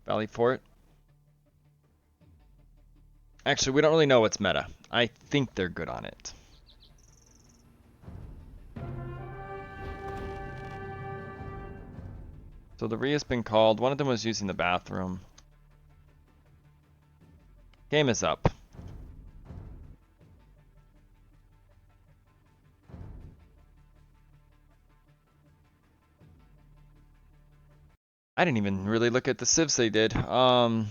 Valley Fort. Actually, we don't really know what's meta. I think they're good on it. So the Ria's been called. One of them was using the bathroom. Game is up. I didn't even really look at the civs they did. We'll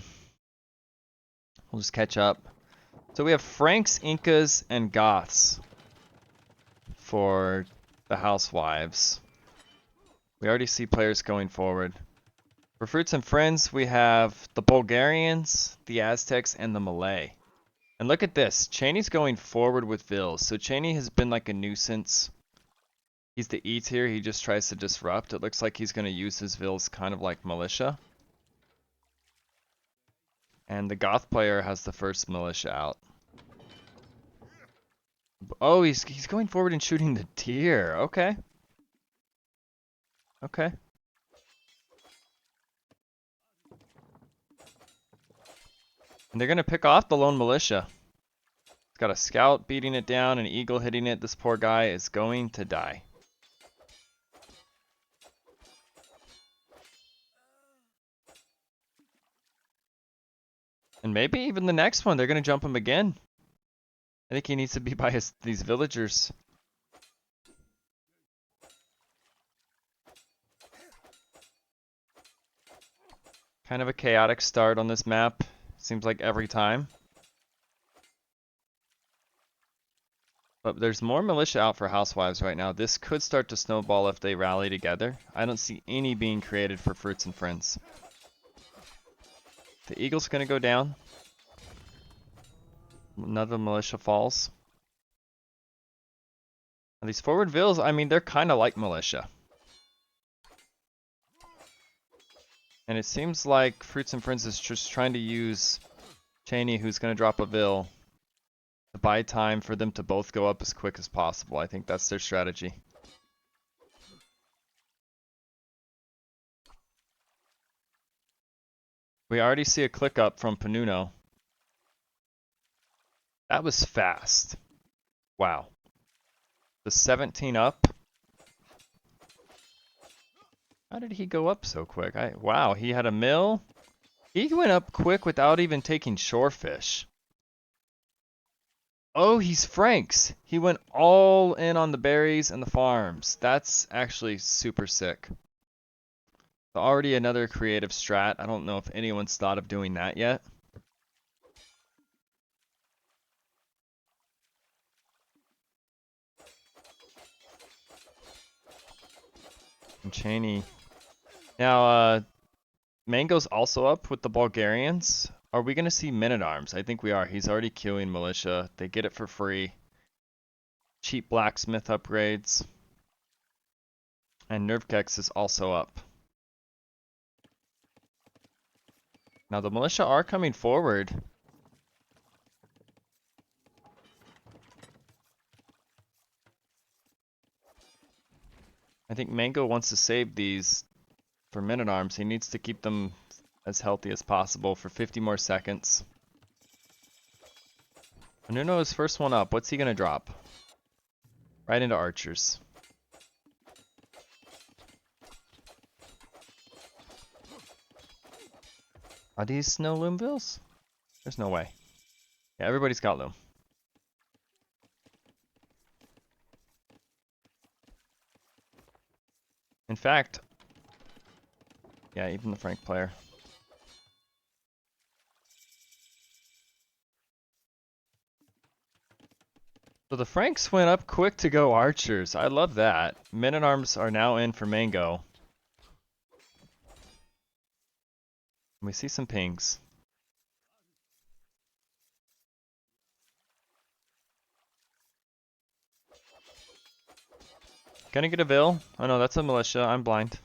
just catch up. So we have Franks, Incas, and Goths for the Housewives. We already see players going forward. For Fruits and Friends, we have the Bulgarians, the Aztecs, and the Malay. And look at this. Cheney's going forward with Vils. So Cheney has been like a nuisance. He's the E tier. He just tries to disrupt. It looks like he's going to use his Vils kind of like militia. And the Goth player has the first militia out. Oh, he's going forward and shooting the deer. Okay. Okay. And they're going to pick off the lone militia. It's got a scout beating it down, an eagle hitting it. This poor guy is going to die. And maybe even the next one, they're going to jump him again. I think he needs to be by these villagers. Kind of a chaotic start on this map. Seems like every time. But there's more militia out for Housewives right now. This could start to snowball if they rally together. I don't see any being created for Fruits and Friends. The eagle's going to go down. Another militia falls. Now these forward vills, I mean, they're kind of like militia. And it seems like Fruits and Friends is just trying to use Cheney, who's going to drop a vill, to buy time for them to both go up as quick as possible. I think that's their strategy. We already see a click up from Panuno. That was fast. Wow. The 17 up. How did he go up so quick? Wow, he had a mill. He went up quick without even taking shorefish. Oh, he's Frank's. He went all in on the berries and the farms. That's actually super sick. Already another creative strat. I don't know if anyone's thought of doing that yet. And Cheney. Now, Mango's also up with the Bulgarians. Are we going to see Men-at-Arms? I think we are. He's already queuing militia. They get it for free. Cheap blacksmith upgrades. And Nervkex is also up. Now the militia are coming forward. I think Mango wants to save these for Men-at-Arms. He needs to keep them as healthy as possible for 50 more seconds. Nuno is first one up. What's he going to drop? Right into archers. Are these no loomvilles? There's no way. Yeah, everybody's got loom. In fact, yeah, even the Frank player. So the Franks went up quick to go archers. I love that. Men-at-Arms are now in for Mango. We see some pings. Gonna get a Vill. Oh no, that's a militia. I'm blind.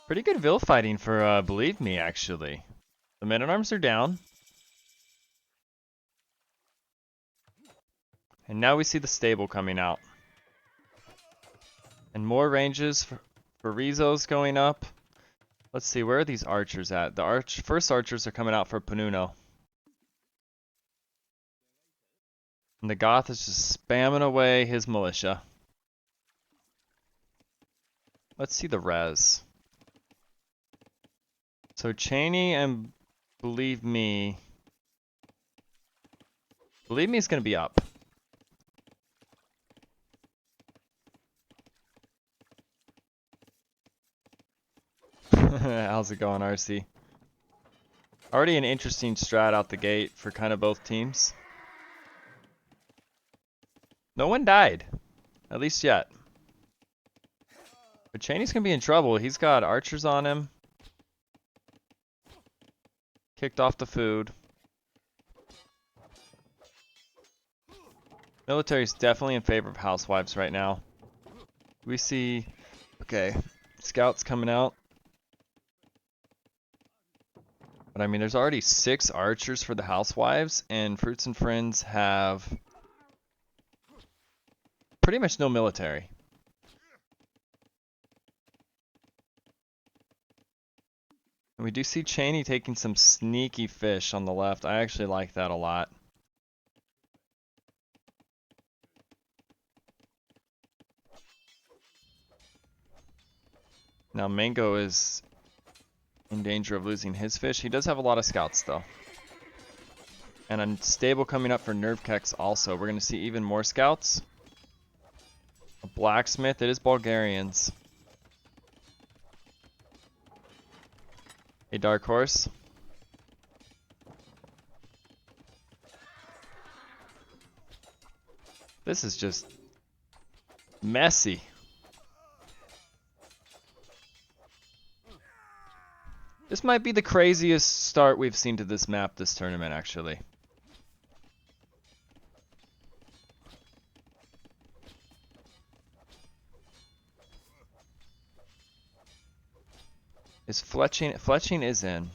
Pretty good Vill fighting for Believe Me, actually. The Men-at-Arms are down. And now we see the stable coming out. And more ranges Rizzo's going up. Let's see, where are these archers at? The first archers are coming out for Panuno. And the Goth is just spamming away his militia. Let's see the res. So Cheney and Believe Me is going to be up. How's it going, RC? Already an interesting strat out the gate for kind of both teams. No one died, at least yet. But Cheney's going to be in trouble. He's got archers on him. Kicked off the food. Military's definitely in favor of Housewives right now. We see, okay, scouts coming out. But I mean, there's already 6 archers for the Housewives, and Fruits and Friends have pretty much no military. And we do see Cheney taking some sneaky fish on the left. I actually like that a lot. Now Mango is in danger of losing his fish. He does have a lot of scouts though. And a stable coming up for Nervkex also. We're going to see even more scouts. A blacksmith. It is Bulgarians. A dark horse. This is just messy. This might be the craziest start we've seen to this map this tournament, actually. Is fletching? Fletching is in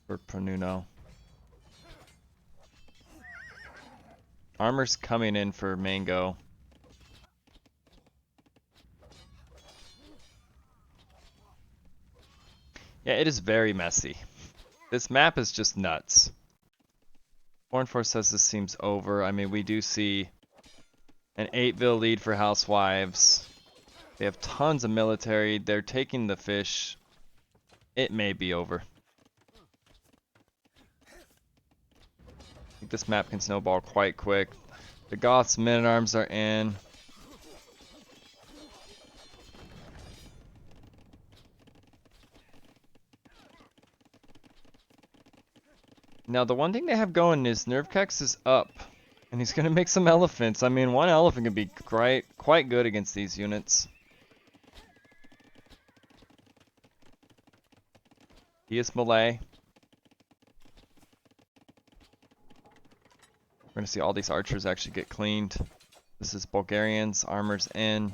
for Panuno. Armor's coming in for Mango. Yeah, it is very messy. This map is just nuts. Hornforce says this seems over. I mean, we do see an 8-vil lead for Housewives. They have tons of military. They're taking the fish. It may be over. I think this map can snowball quite quick. The Goths' men-at-arms are in. Now, the one thing they have going is Nervkex is up. And he's going to make some elephants. I mean, one elephant can be quite good against these units. He is Malay. We're going to see all these archers actually get cleaned. This is Bulgarians. Armor's in.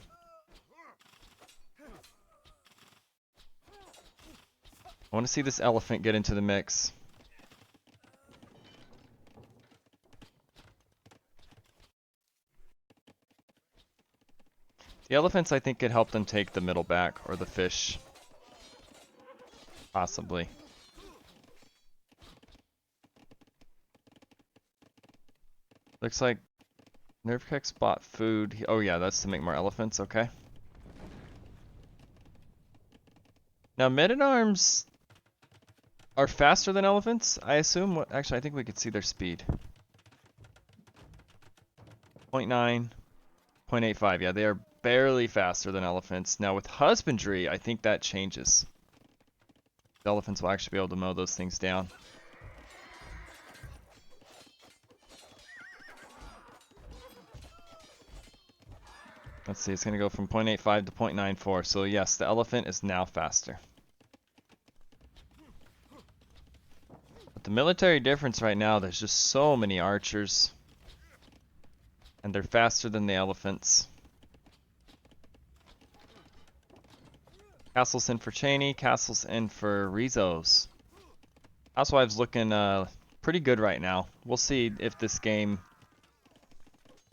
I want to see this elephant get into the mix. The elephants, I think, could help them take the middle back, or the fish. Possibly. Looks like Nervkex bought food. Oh yeah, that's to make more elephants, okay. Now, men-at-arms are faster than elephants, I assume. Actually, I think we could see their speed. 0.9, 0.85. Yeah, they are barely faster than elephants. Now, with husbandry, I think that changes. The elephants will actually be able to mow those things down. Let's see, it's going to go from 0.85 to 0.94. So yes, the elephant is now faster. But the military difference right now, there's just so many archers. And they're faster than the elephants. Castle's in for Cheney. Castle's in for Rizzo's. Housewives looking pretty good right now. We'll see if this game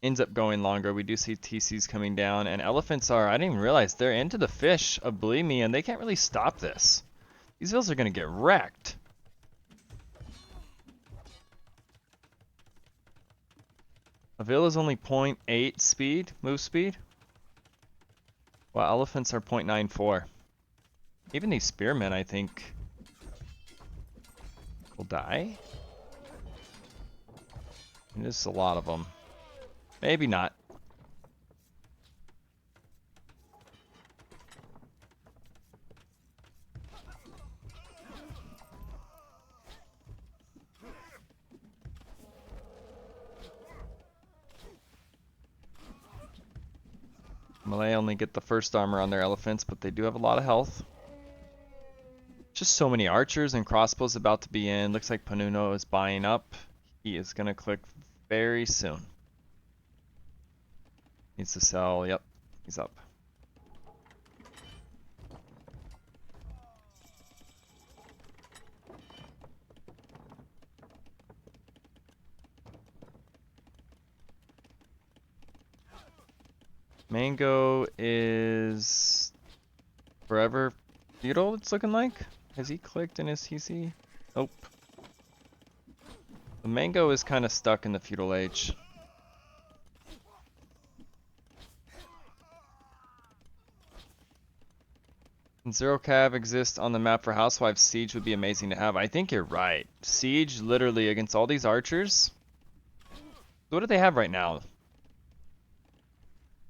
ends up going longer. We do see TCs coming down, and elephants are, I didn't even realize, they're into the fish of Believe Me, and they can't really stop this. These vills are going to get wrecked. A vill is only 0.8 speed, move speed, while elephants are 0.94. Even these spearmen, I think, will die. And there's a lot of them. Maybe not. Malay only get the first armor on their elephants, but they do have a lot of health. Just so many archers and crossbows about to be in. Looks like Panuno is buying up. He is going to click very soon. Needs to sell. Yep, he's up. Mango is forever feudal, it's looking like. Has he clicked in his TC? Nope. The Mango is kind of stuck in the feudal age. Can Zero Cav exist on the map for Housewives? Siege would be amazing to have. I think you're right. Siege, literally, against all these archers. What do they have right now?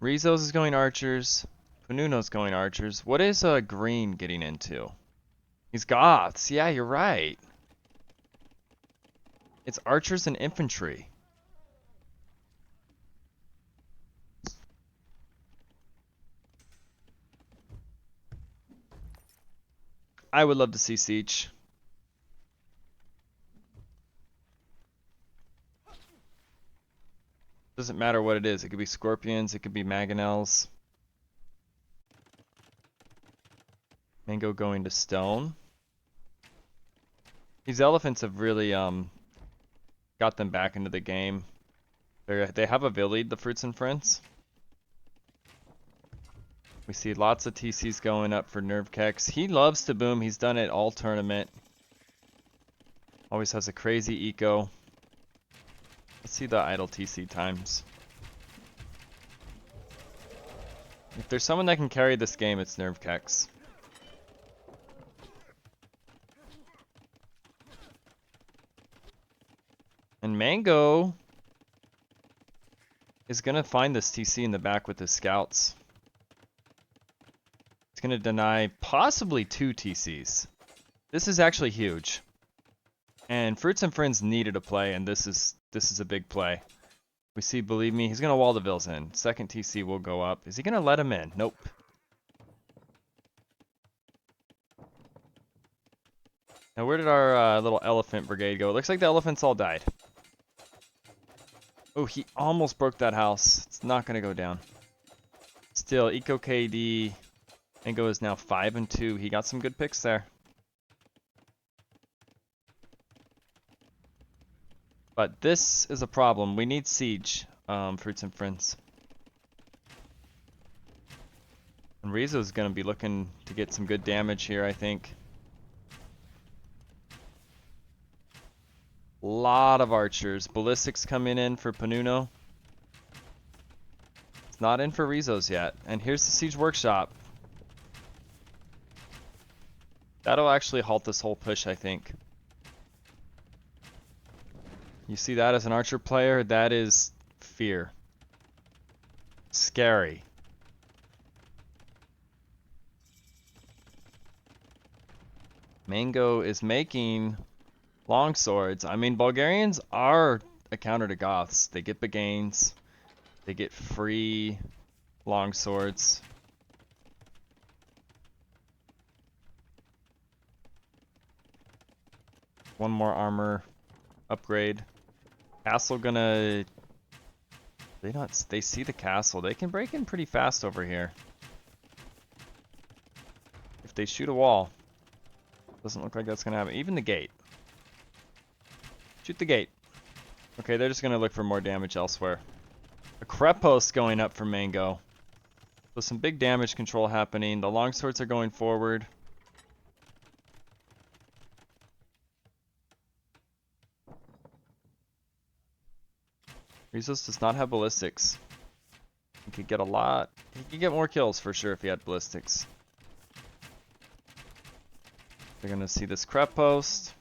Rizzo's is going archers. Panuno's going archers. What is Green getting into? He's Goths. Yeah, you're right. It's archers and infantry. I would love to see Siege. Doesn't matter what it is. It could be Scorpions. It could be Mangonels. Mango going to Stone. These elephants have really got them back into the game. They have a Villid, the Fruits and Friends. We see lots of TCs going up for Nerve Kex. He loves to boom. He's done it all tournament. Always has a crazy eco. Let's see the idle TC times. If there's someone that can carry this game, it's Nerve Kex. And Mango is going to find this TC in the back with his scouts. It's going to deny possibly 2 TCs. This is actually huge. And Fruits and Friends needed a play, and this is a big play. We see, Believe Me, he's going to wall the vills in. Second TC will go up. Is he going to let him in? Nope. Now, where did our little elephant brigade go? It looks like the elephants all died. Oh, he almost broke that house. It's not going to go down. Still, Eco KD. Mango is now 5-2. He got some good picks there. But this is a problem. We need Siege, Fruits and Friends. And Rizzo's going to be looking to get some good damage here, I think. Lot of archers. Ballistics coming in for Panuno. It's not in for Rizzo's yet. And here's the Siege Workshop. That'll actually halt this whole push, I think. You see that as an archer player? That is fear. Scary. Mango is making long swords. I mean, Bulgarians are a counter to Goths. They get Bagains. They get free long swords. One more armor upgrade. Castle gonna... They see the castle. They can break in pretty fast over here. If they shoot a wall. Doesn't look like that's gonna happen. Even the gate. Shoot the gate. Okay, they're just gonna look for more damage elsewhere. A crep post going up for Mango. So some big damage control happening. The longswords are going forward. Rizos does not have ballistics. He could get a lot. He could get more kills for sure if he had ballistics. They're gonna see this crep post.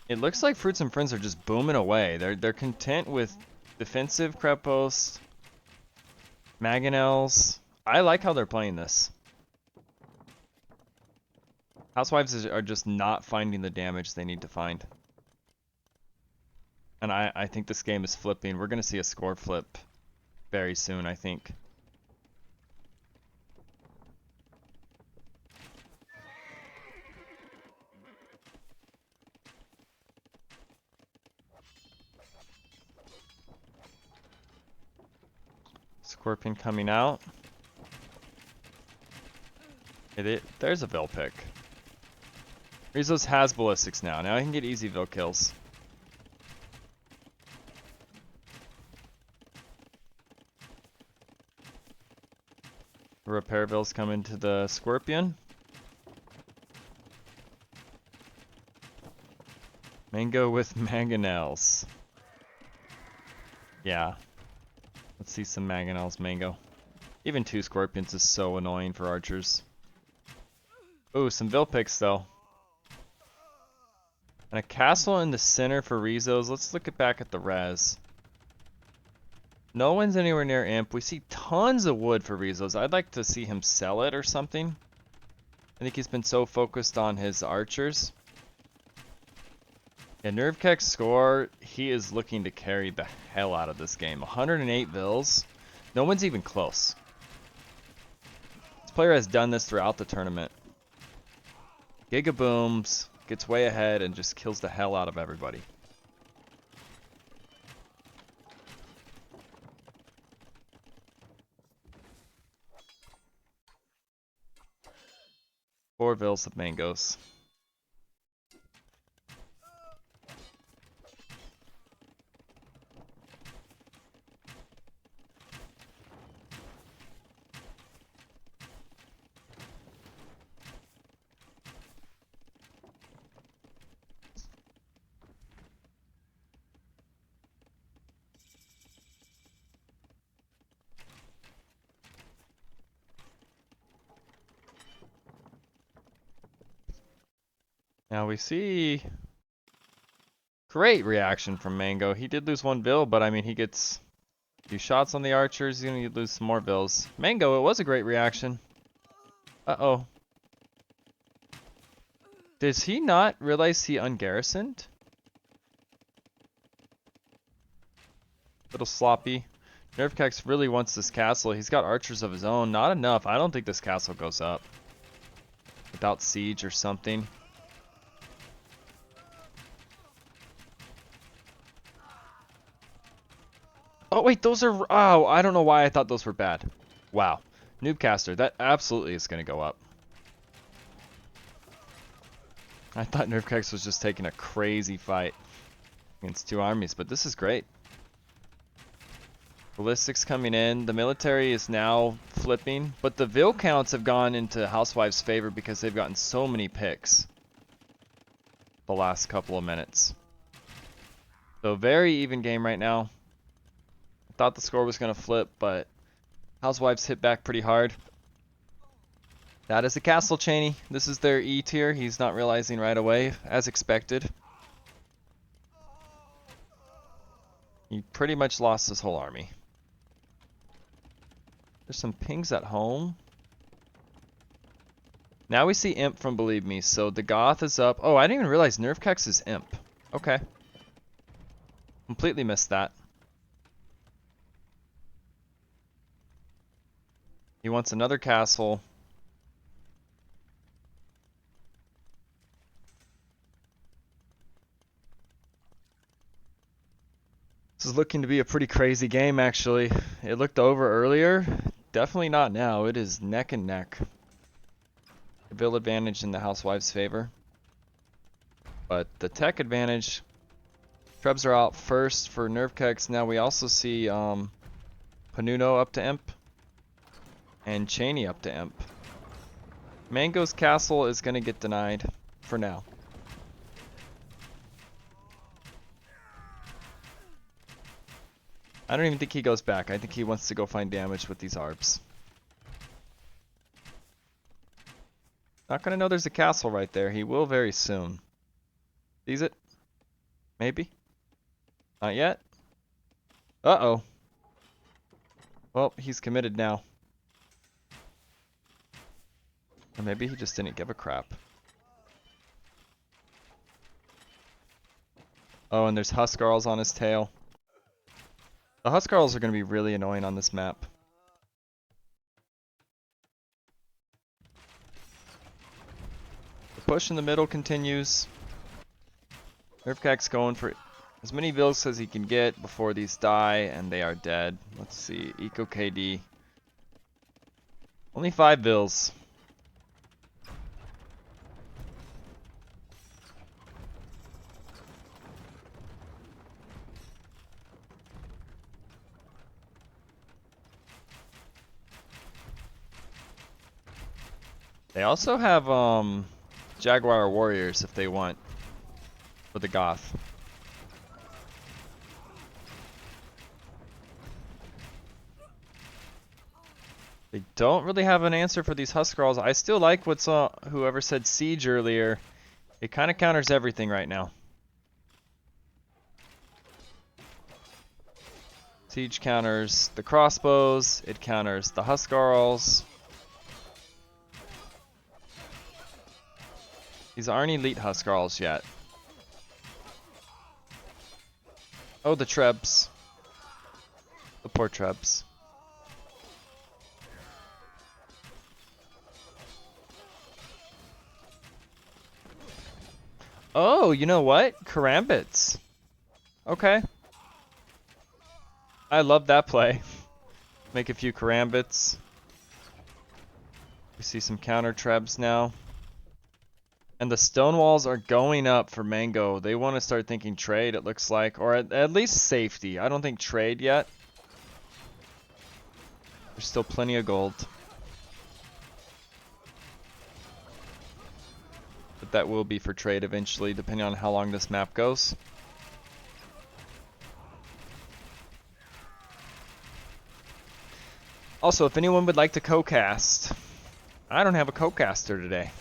It looks like Fruits and Friends are just booming away. They're content with defensive crep post, mangonels. I like how they're playing this. Housewives are just not finding the damage they need to find. And I think this game is flipping. We're gonna see a score flip very soon, I think. Scorpion coming out. There's a Vil pick. Rizos has ballistics now. Now he can get easy Vil kills. Repair Vils come into the Scorpion. Mango with mangonels. Yeah. Let's see some mangonels, Mango. Even 2 Scorpions is so annoying for archers. Ooh, some Vil picks though. And a castle in the center for Rizos. Let's look back at the res. No one's anywhere near Imp. We see tons of wood for Rizos. I'd like to see him sell it or something. I think he's been so focused on his archers. Yeah, Nervkek's score, he is looking to carry the hell out of this game. 108 Vils. No one's even close. This player has done this throughout the tournament. Giga booms, gets way ahead, and just kills the hell out of everybody. Four Vils of mangoes. Now we see great reaction from Mango. He did lose 1 Vil, but I mean, he gets a few shots on the archers. He's going to lose some more Vils. Mango, it was a great reaction. Uh-oh. Does he not realize he ungarrisoned? Little sloppy. Nervkex really wants this castle. He's got archers of his own. Not enough. I don't think this castle goes up. Without siege or something. Oh, wait, those are... Oh, I don't know why I thought those were bad. Wow. Noobcaster, that absolutely is going to go up. I thought Nervkex was just taking a crazy fight against 2 armies, but this is great. Ballistics coming in. The military is now flipping, but the Vil counts have gone into Housewives' favor because they've gotten so many picks the last couple of minutes. So very even game right now. I thought the score was going to flip, but Housewives hit back pretty hard. That is a castle, Cheney. This is their E tier. He's not realizing right away, as expected. He pretty much lost his whole army. There's some pings at home. Now we see Imp from Believe Me. So the Goth is up. Oh, I didn't even realize Nervkex is Imp. Okay. Completely missed that. He wants another castle. This is looking to be a pretty crazy game, actually. It looked over earlier. Definitely not now. It is neck and neck. Vil advantage in the Housewives' favor. But the tech advantage Trebs are out first for nerve kecks. Now we also see Panuno up to imp. And Cheney up to imp. Mango's castle is going to get denied for now. I don't even think he goes back. I think he wants to go find damage with these arbs. Not gonna know there's a castle right there. He will very soon. Sees it? Maybe? Not yet? Uh-oh. Well, he's committed now. Or maybe he just didn't give a crap. Oh, and there's Huskarls on his tail. The Huskarls are going to be really annoying on this map. The push in the middle continues. Nerfcac's going for as many vills as he can get before these die, and they are dead. Let's see. Eco KD. Only 5 vills. They also have Jaguar Warriors if they want for the Goth. They don't really have an answer for these Huskarls. I still like what's whoever said Siege earlier. It kind of counters everything right now. Siege counters the crossbows. It counters the Huskarls. These aren't elite Huskarls yet. Oh, the Trebs. The poor Trebs. Oh, you know what? Karambits. Okay. I love that play. Make a few Karambits. We see some counter Trebs now. And the stone walls are going up for Mango. They want to start thinking trade, it looks like. Or at least safety. I don't think trade yet. There's still plenty of gold. But that will be for trade eventually, depending on how long this map goes. Also, if anyone would like to co-cast, I don't have a co-caster today.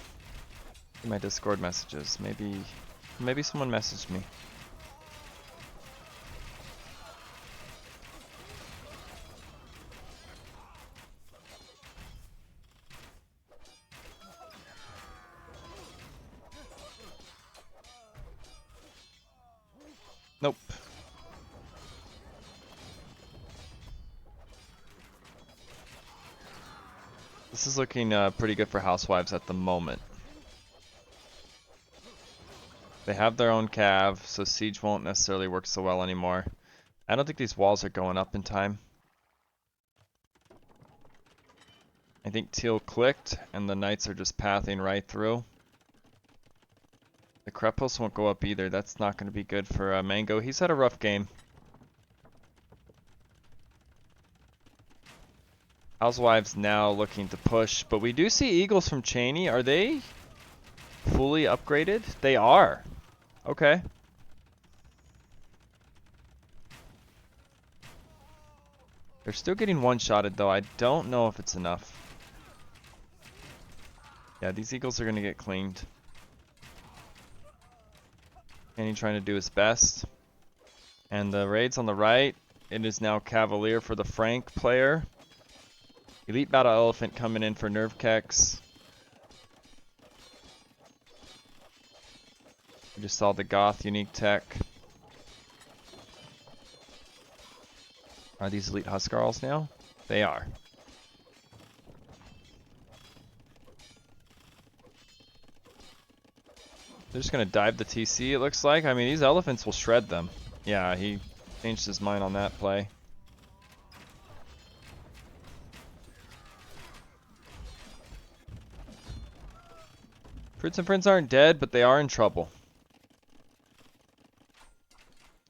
In my Discord messages, maybe someone messaged me. Nope. This is looking pretty good for Housewives at the moment. They have their own cav, so Siege won't necessarily work so well anymore. I don't think these walls are going up in time. I think Teal clicked, and the Knights are just pathing right through. The Krepos won't go up either. That's not going to be good for Mango. He's had a rough game. Housewives now looking to push, but we do see Eagles from Cheney. Are they fully upgraded? They are. Okay. They're still getting one-shotted though. I don't know if it's enough. Yeah, these Eagles are going to get cleaned. Kenny trying to do his best. And the raids on the right. It is now Cavalier for the Frank player. Elite Battle Elephant coming in for Nerve Kex. We just saw the Goth unique tech. Are these Elite Huskarls now? They are. They're just going to dive the TC, it looks like. I mean, these elephants will shred them. Yeah, he changed his mind on that play. Fruits and Friends aren't dead, but they are in trouble.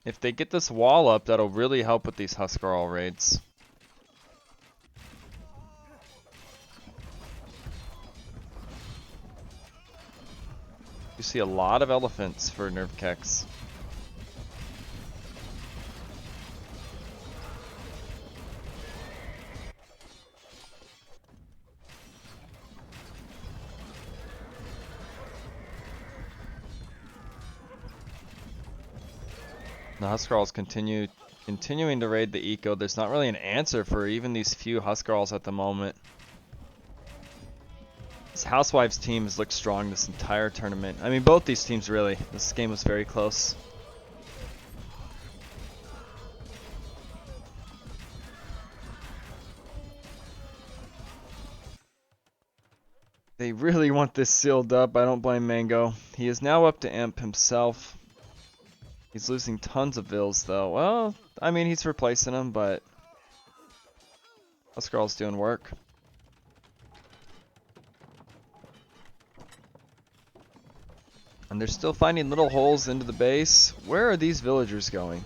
If they get this wall up, that'll really help with these Huskarl raids. You see a lot of elephants for Nerf Kex. The Huskarls continuing to raid the eco. There's not really an answer for even these few Huskarls at the moment. This Housewives team has looked strong this entire tournament. I mean, both these teams really. This game was very close. They really want this sealed up. I don't blame Mango. He is now up to Imp himself. He's losing tons of vills though. Well, I mean, he's replacing them, but Huskarl's doing work. And they're still finding little holes into the base. Where are these villagers going?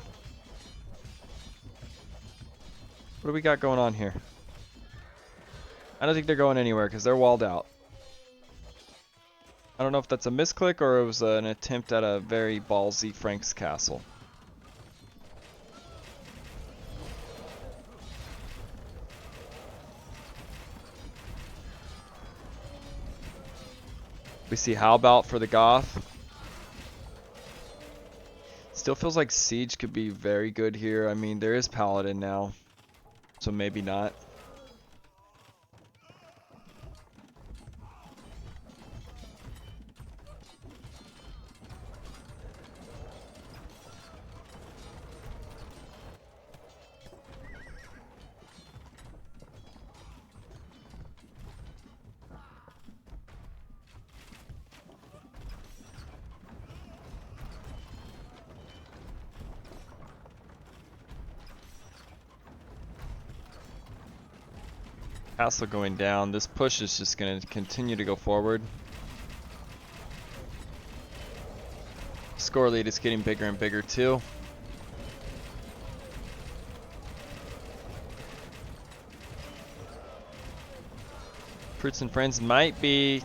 What do we got going on here? I don't think they're going anywhere because they're walled out. I don't know if that's a misclick or it was an attempt at a very ballsy Frank's castle. We see how about for the Goth. Still feels like Siege could be very good here. I mean, there is Paladin now, so maybe not. Castle going down. This push is just going to continue to go forward. Score lead is getting bigger and bigger too. Fruits and Friends might be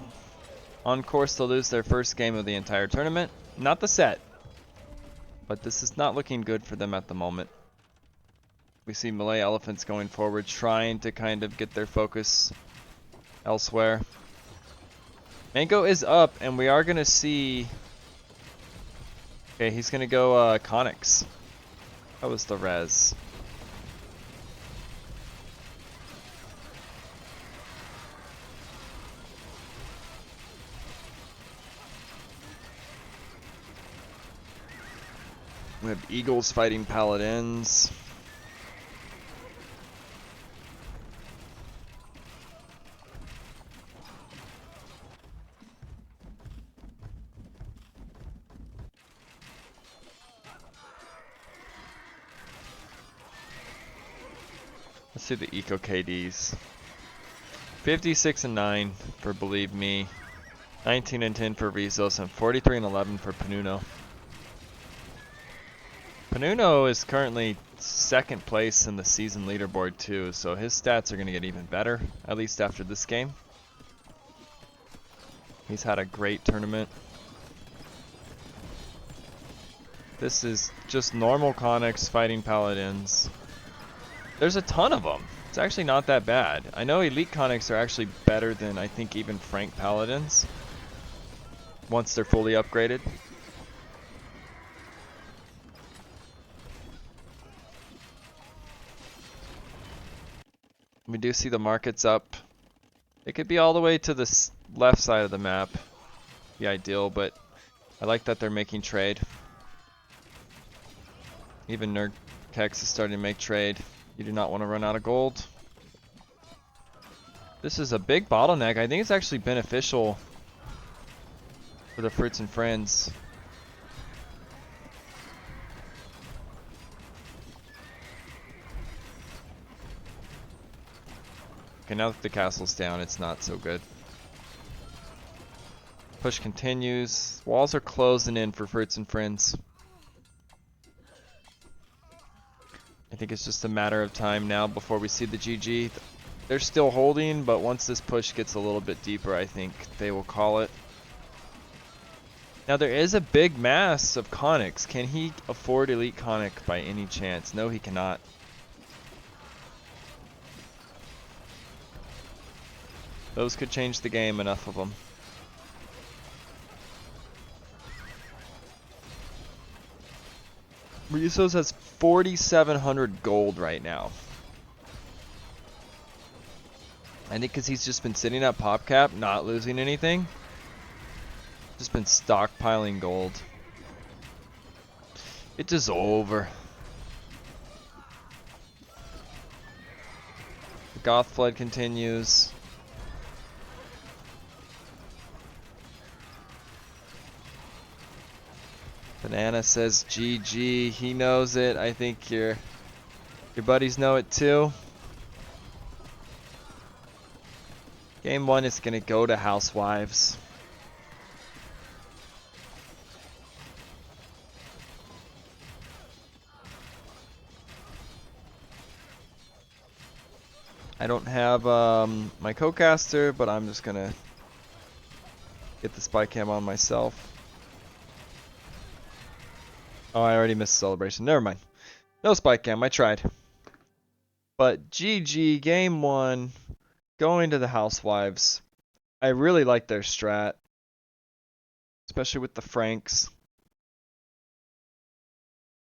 on course to lose their first game of the entire tournament. Not the set, but this is not looking good for them at the moment. We see Malay Elephants going forward, trying to kind of get their focus elsewhere. Mango is up, and we are going to see... Okay, he's going to go Conics. That was the res. We have Eagles fighting Paladins. Let's see the Eco KDs. 56 and 9 for Believe Me. 19 and 10 for Rizos and 43 and 11 for Panuno. Panuno is currently second place in the season leaderboard too, so his stats are going to get even better, at least after this game. He's had a great tournament. This is just normal Conics fighting Paladins. There's a ton of them. It's actually not that bad. I know Elite Conics are actually better than I think even Frank Paladins once they're fully upgraded. We do see the markets up. It could be all the way to the left side of the map. Be ideal, but I like that they're making trade. Even Nerdkex is starting to make trade. You do not want to run out of gold. This is a big bottleneck. I think it's actually beneficial for the Fruits and Friends. Okay, now that the castle's down, it's not so good. Push continues. Walls are closing in for Fruits and Friends. I think it's just a matter of time now before we see the GG. They're still holding, but once this push gets a little bit deeper, I think they will call it. Now there is a big mass of Conics. Can he afford Elite Conic by any chance? No, he cannot. Those could change the game, enough of them. Rizos has 4,700 gold right now. I think because he's just been sitting at PopCap, not losing anything. Just been stockpiling gold. It is over. The Goth Flood continues. Banana says GG. He knows it. I think your buddies know it too. Game 1 is going to go to Housewives. I don't have my co-caster, but I'm just going to get the spy cam on myself. Oh, I already missed celebration. Never mind. No spy cam. I tried. But GG, game 1, going to the Housewives. I really like their strat, especially with the Franks.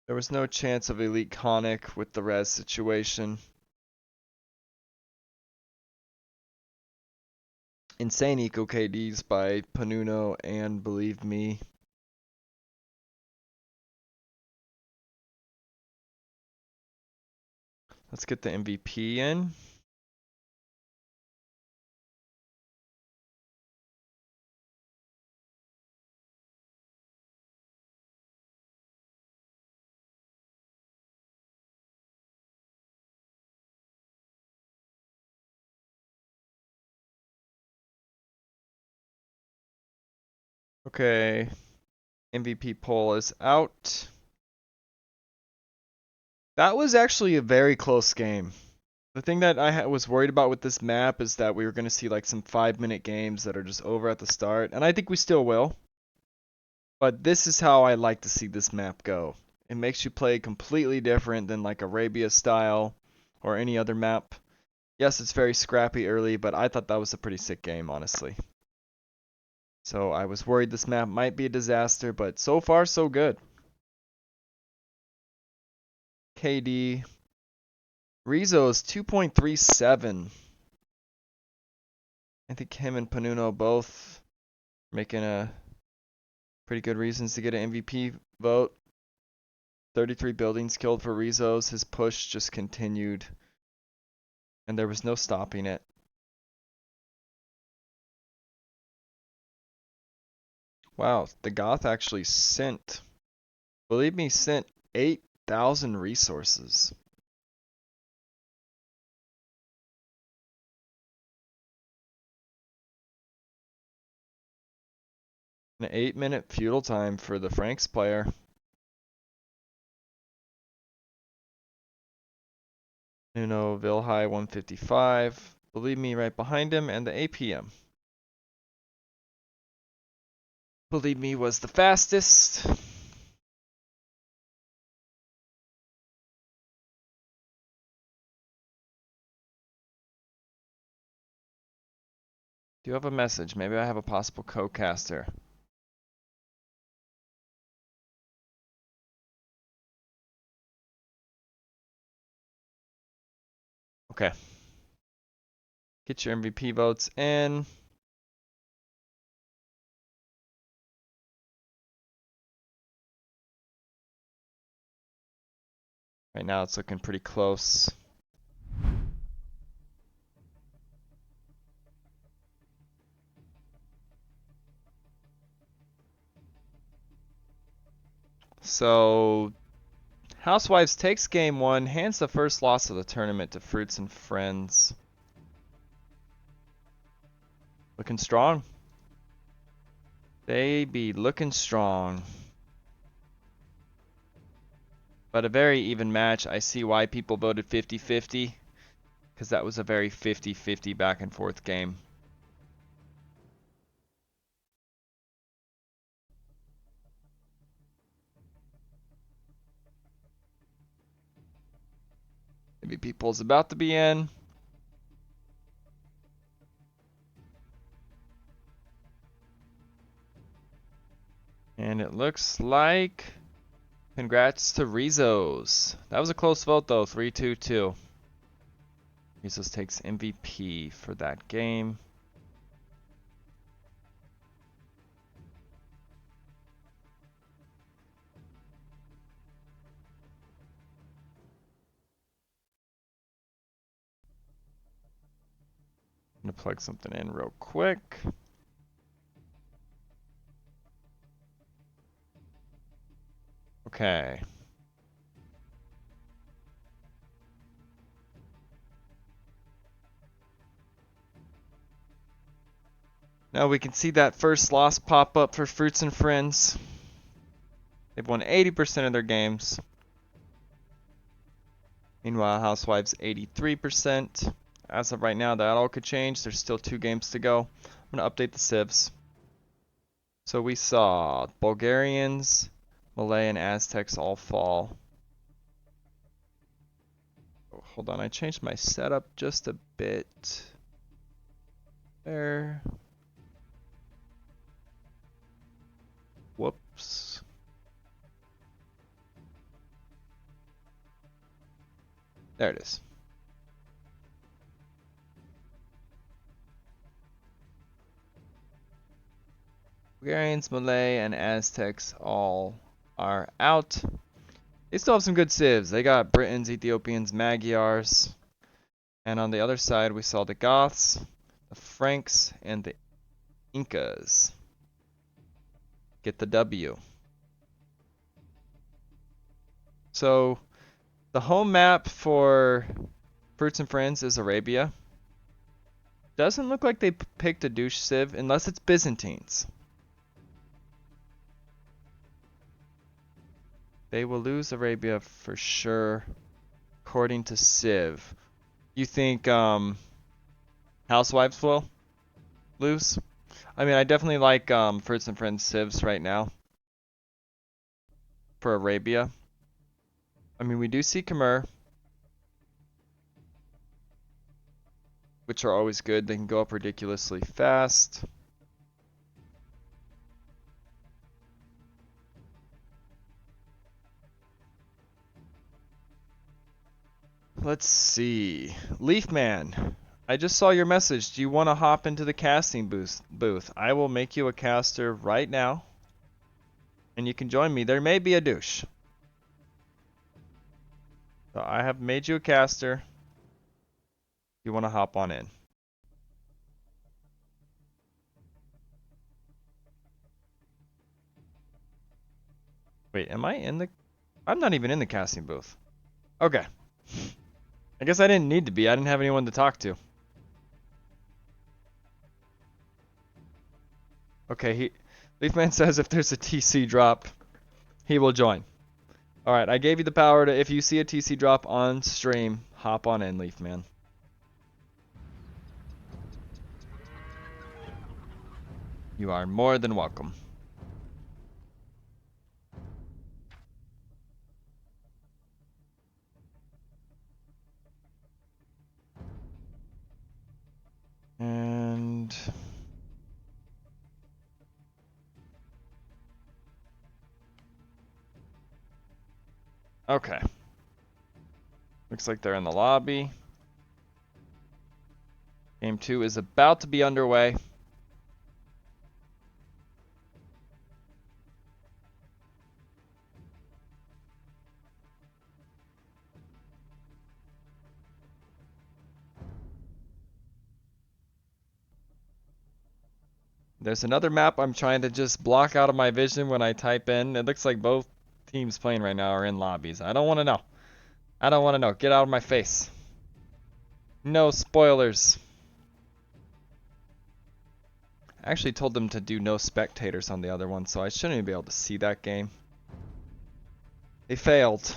There was no chance of Elite Conic with the res situation. Insane eco KDs by Panuno and Believe Me. Let's get the MVP in. Okay, MVP poll is out. That was actually a very close game. The thing that I was worried about with this map is that we were going to see like some 5-minute games that are just over at the start, and I think we still will. But this is how I like to see this map go. It makes you play completely different than like Arabia style or any other map. Yes, it's very scrappy early, but I thought that was a pretty sick game, honestly. So I was worried this map might be a disaster, but so far so good. KD. Rizzo is 2.37. I think him and Panuno both making a pretty good reasons to get an MVP vote. 33 buildings killed for Rizos. His push just continued, and there was no stopping it. Wow, the Goth actually sent, believe me, sent 8,000 resources. An 8-minute feudal time for the Franks player. Nuno Vilhai 155. Believe me, right behind him, and the APM. Believe me was the fastest. Do you have a message? Maybe I have a possible co-caster. Okay. Get your MVP votes in. Right now it's looking pretty close. So Housewives takes game 1, hands the first loss of the tournament to Fruits and Friends. Looking strong. They be looking strong. But a very even match. I see why people voted 50-50, because that was a very 50-50 back and forth game. MVP poll's about to be in. And it looks like congrats to Rizos. That was a close vote though, 3-2-2. Rizos takes MVP for that game. I'm gonna plug something in real quick. Okay. Now we can see that first loss pop up for Fruits and Friends. They've won 80% of their games. Meanwhile, Housewives 83%. As of right now, that all could change. There's still 2 games to go. I'm going to update the civs. So we saw Bulgarians, Malay, and Aztecs all fall. Oh, hold on, I changed my setup just a bit. There. Whoops. There it is. Bulgarians, Malay, and Aztecs all are out. They still have some good civs. They got Britons, Ethiopians, Magyars. And on the other side, we saw the Goths, the Franks, and the Incas get the W. So the home map for Fruits and Friends is Arabia. Doesn't look like they picked a douche civ unless it's Byzantines. They will lose Arabia for sure, according to Civ. You think Housewives will lose? I mean, I definitely like Fruits and Friends civs right now for Arabia. I mean, we do see Khmer, which are always good. They can go up ridiculously fast. Let's see. Leafman, I just saw your message. Do you want to hop into the casting booth? I will make you a caster right now. And you can join me. There may be a douche. So I have made you a caster. You want to hop on in. Wait, am I in the... I'm not even in the casting booth. Okay. I guess I didn't need to be. I didn't have anyone to talk to. Okay, Leafman says if there's a TC drop, he will join. Alright, I gave you the power to, if you see a TC drop on stream, hop on in, Leafman. You are more than welcome. And... okay. Looks like they're in the lobby. Game 2 is about to be underway. There's another map I'm trying to just block out of my vision when I type in. It looks like both teams playing right now are in lobbies. I don't want to know. I don't want to know. Get out of my face. No spoilers. I actually told them to do no spectators on the other one, so I shouldn't even be able to see that game. They failed.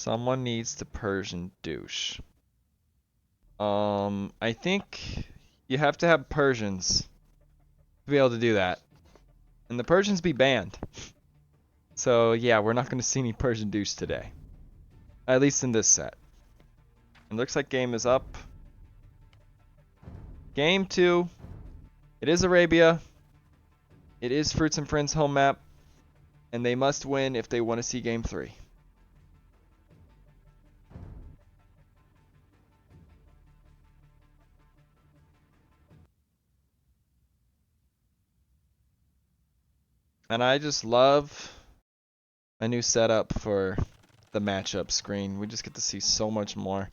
Someone needs to Persian douche. I think you have to have Persians to be able to do that. And the Persians be banned. So yeah, we're not going to see any Persian douche today. At least in this set. It looks like game is up. Game 2. It is Arabia. It is Fruits and Friends home map. And they must win if they want to see game 3. And I just love a new setup for the matchup screen. We just get to see so much more.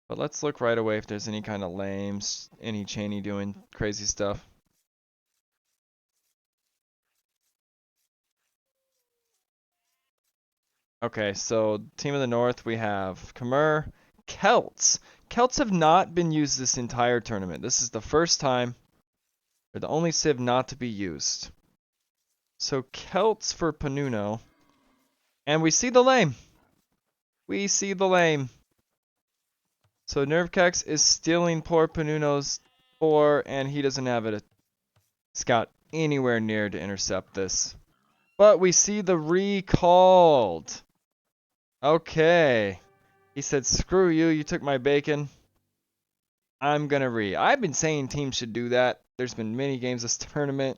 But let's look right away if there's any kind of lames, any Cheney doing crazy stuff. Okay, so Team of the North, we have Khmer, Celts. Celts have not been used this entire tournament. This is the first time, or the only civ not to be used. So Celts for Panuno. And we see the lame. We see the lame. So Nervkex is stealing poor Panuno's 4, and he doesn't have a scout anywhere near to intercept this. But we see the recalled. Okay. He said, screw you, you took my bacon. I'm gonna re. I've been saying teams should do that. There's been many games this tournament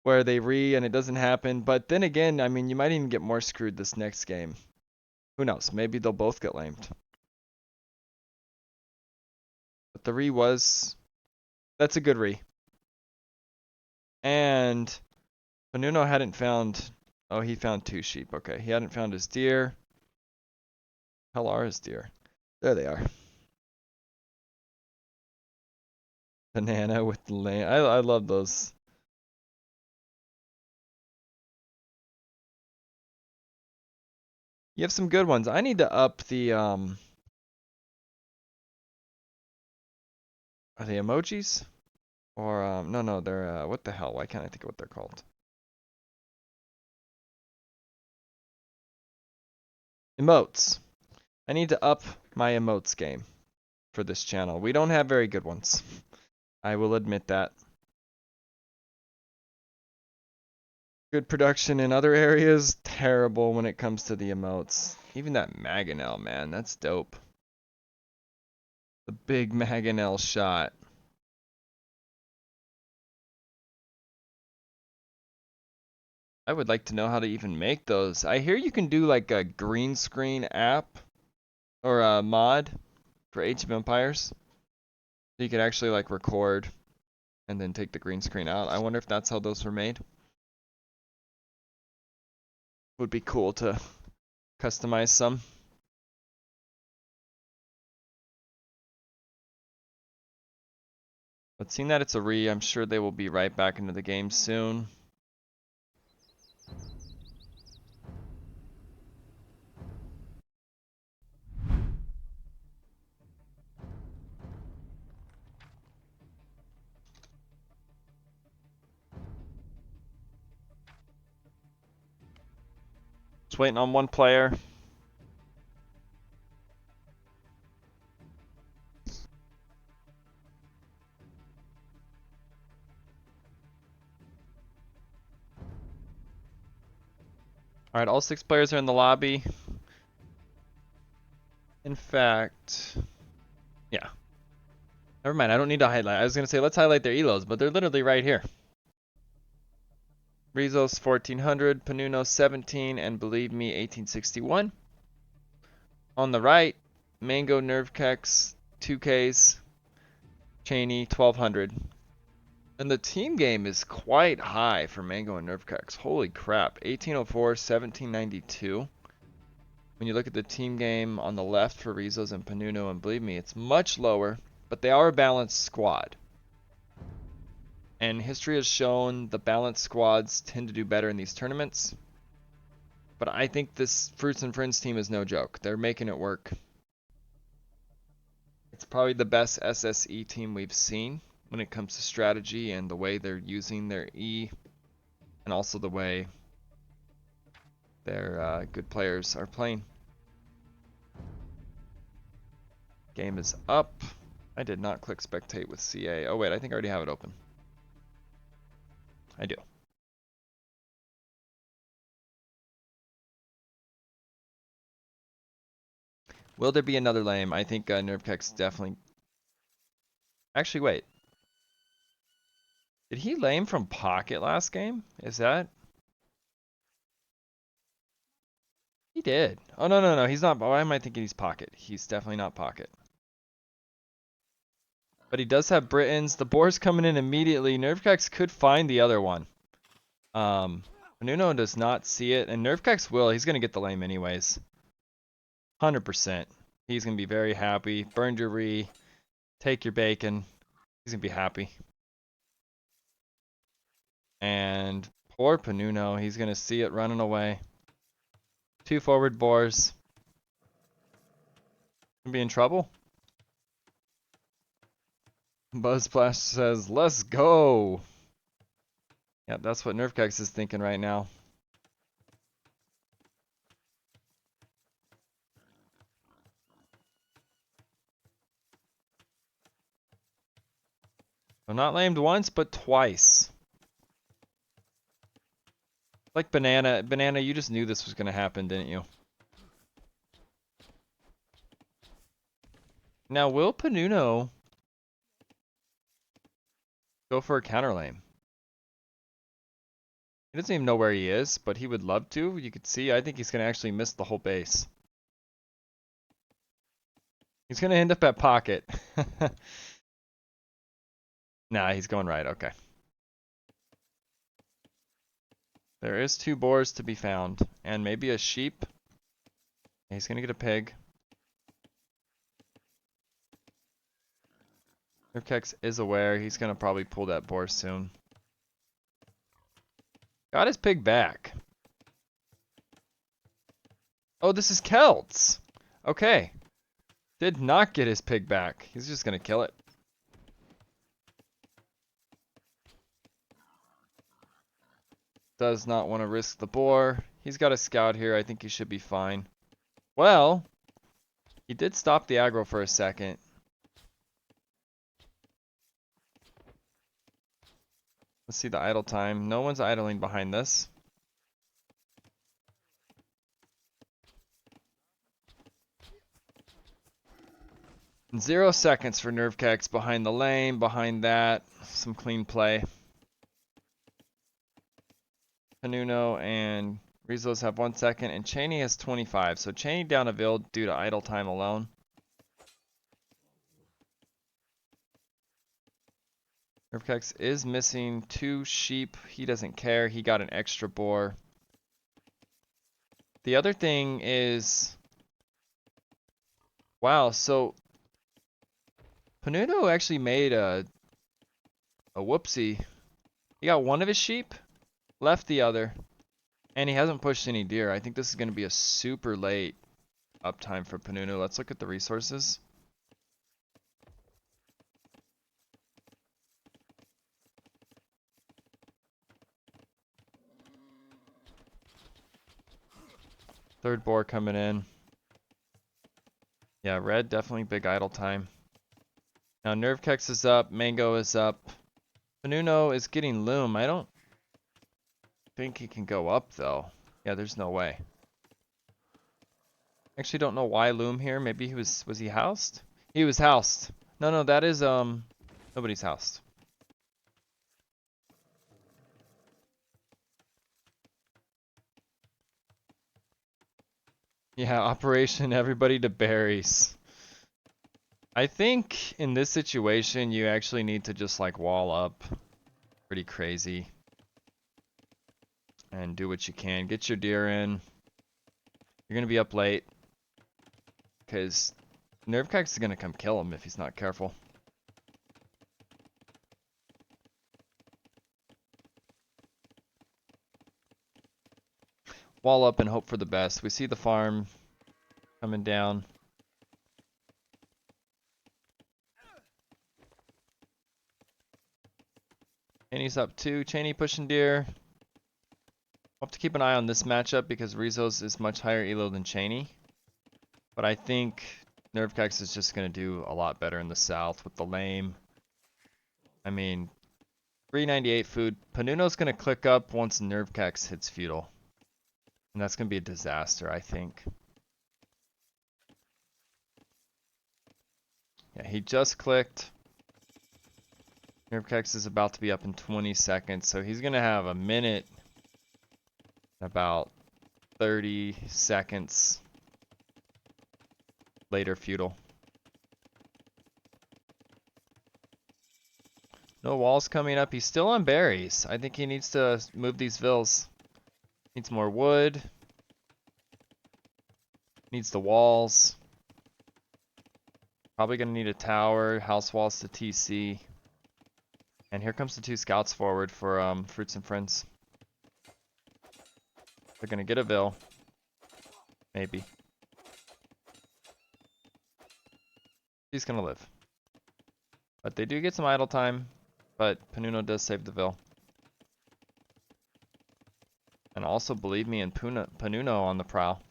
where they re and it doesn't happen. But then again, I mean, you might even get more screwed this next game. Who knows? Maybe they'll both get lamed. But the re was... That's a good re. And Panuno hadn't found... Oh, he found 2 sheep. Okay, he hadn't found his deer. Hell are his deer? There they are. Banana with the lane. I love those. You have some good ones. I need to up the are they emojis? Or no, they're what the hell? Why can't I think of what they're called? Emotes. I need to up my emotes game for this channel. We don't have very good ones. I will admit that. Good production in other areas, terrible when it comes to the emotes. Even that Maganel, man, that's dope. The big Maganel shot. I would like to know how to even make those. I hear you can do like a green screen app or a mod for Age of Empires. So you could actually like record and then take the green screen out. I wonder if that's how those were made. Would be cool to customize some. But seeing that it's a re, I'm sure they will be right back into the game soon. Just waiting on one player. Alright, all 6 players are in the lobby. In fact, yeah. Never mind, I don't need to highlight. I was going to say, let's highlight their elos, but they're literally right here. Rizos 1400, Panuno 17, and believe me, 1861. On the right, Mango Nervkex 2Ks, Cheney 1200. And the team game is quite high for Mango and Nervkex. Holy crap, 1804, 1792. When you look at the team game on the left for Rizos and Panuno, and believe me, it's much lower, but they are a balanced squad. And history has shown the balanced squads tend to do better in these tournaments. But I think this Fruits and Friends team is no joke. They're making it work. It's probably the best SSE team we've seen when it comes to strategy and the way they're using their E, and also the way their good players are playing. Game is up. I did not click spectate with CA. Oh wait, I think I already have it open. I do. Will there be another lame? I think Nervkex definitely... Actually, wait. Did he lame from pocket last game? Is that... He did. Oh, no, no, no. He's not... Why am I thinking he's pocket? He's definitely not pocket. But he does have Britons. The boar's coming in immediately. Nervkex could find the other one. Nuno does not see it. And Nervkex will. He's going to get the lame anyways. 100%. He's going to be very happy. Burned your re. Take your bacon. He's going to be happy. And poor Panuno. He's going to see it running away. 2 forward boars. Gonna be in trouble. Buzzsplash says, let's go. Yep, that's what Nerfkex is thinking right now. I'm not lamed once, but twice. Like Banana. Banana, you just knew this was going to happen, didn't you? Now, will Panuno go for a counter lame? He doesn't even know where he is, but he would love to. You could see, I think he's going to actually miss the whole base. He's going to end up at pocket. Nah, he's going right. Okay. There is 2 boars to be found, and maybe a sheep. He's going to get a pig. Nerfkex is aware. He's going to probably pull that boar soon. Got his pig back. Oh, this is Celts. Okay. Did not get his pig back. He's just going to kill it. Does not want to risk the boar. He's got a scout here. I think he should be fine. Well, he did stop the aggro for a second. Let's see the idle time. No one's idling behind this. And 0 seconds for Nerfkex behind the lane, behind that. Some clean play. Panuno and Rizos have 1 second, and Cheney has 25. So Cheney down a build due to idle time alone. Nerfkex is missing 2 sheep. He doesn't care. He got an extra boar. The other thing is... Wow, so... Panuno actually made a whoopsie. He got 1 of his sheep, left the other, and he hasn't pushed any deer. I think this is going to be a super late uptime for Panuno. Let's look at the resources. Third boar coming in. Yeah, red definitely big idle time. Now Nerfkex is up, Mango is up. Panuno is getting loom. I don't think he can go up though. Yeah, there's no way. Actually don't know why loom here. Maybe he was he housed? He was housed. No, that is nobody's housed. Yeah, operation everybody to berries. I think in this situation you actually need to just like wall up pretty crazy and do what you can. Get your deer in. You're gonna be up late because Nerfkex is gonna come kill him if he's not careful. Wall up and hope for the best. We see the farm coming down. Cheney's up too. Cheney pushing deer. We'll have to keep an eye on this matchup because Rizos is much higher elo than Cheney. But I think Nerfkex is just going to do a lot better in the south with the lame. I mean, 398 food. Panuno's going to click up once Nerfkex hits feudal. And that's going to be a disaster, I think. Yeah, he just clicked. Nerfkex is about to be up in 20 seconds, so he's going to have a minute, about 30 seconds later feudal. No walls coming up. He's still on berries. I think he needs to move these vills. Needs more wood. Needs the walls. Probably going to need a tower, house walls to TC. And here comes the 2 scouts forward for Fruits and Friends. They're going to get a vill. Maybe. He's going to live. But they do get some idle time. But Panuno does save the vill. And also, believe me, in Panuno on the prowl.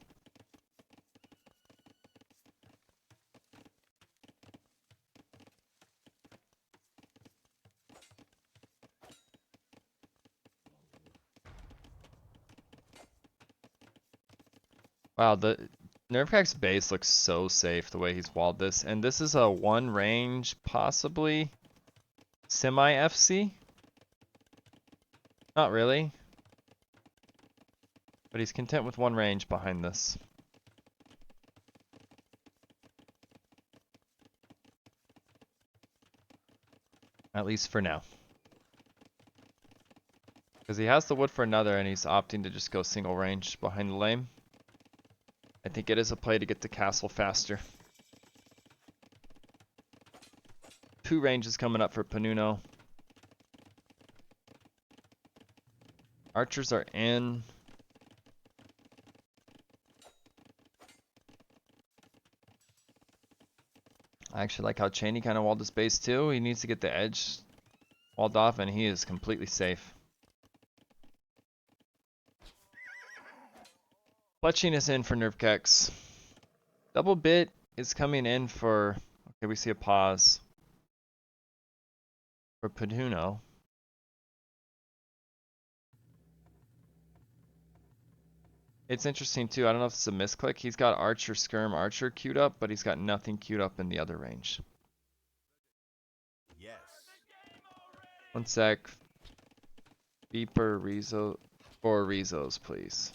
Wow, the Nerfkex base looks so safe the way he's walled this. And this is a 1 range, possibly semi-FC? Not really. But he's content with 1 range behind this. At least for now. Because he has the wood for another and he's opting to just go single range behind the lame. I think it is a play to get the castle faster. 2 ranges coming up for Panuno. Archers are in. I actually like how Cheney kind of walled his base too. He needs to get the edge walled off and he is completely safe. Fletching is in for Nerfkex. Double bit is coming in for... Okay, we see a pause. For Panuno. It's interesting too, I don't know if it's a misclick. He's got Archer, Skirm, Archer queued up, but he's got nothing queued up in the other range. Yes. 1 sec. Beeper, Rezo, 4 Rezos, please.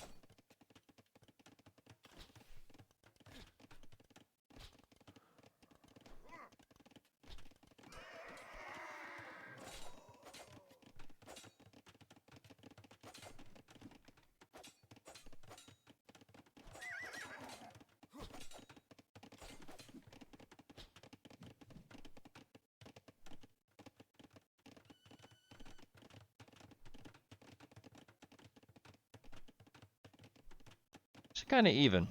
Kind of even.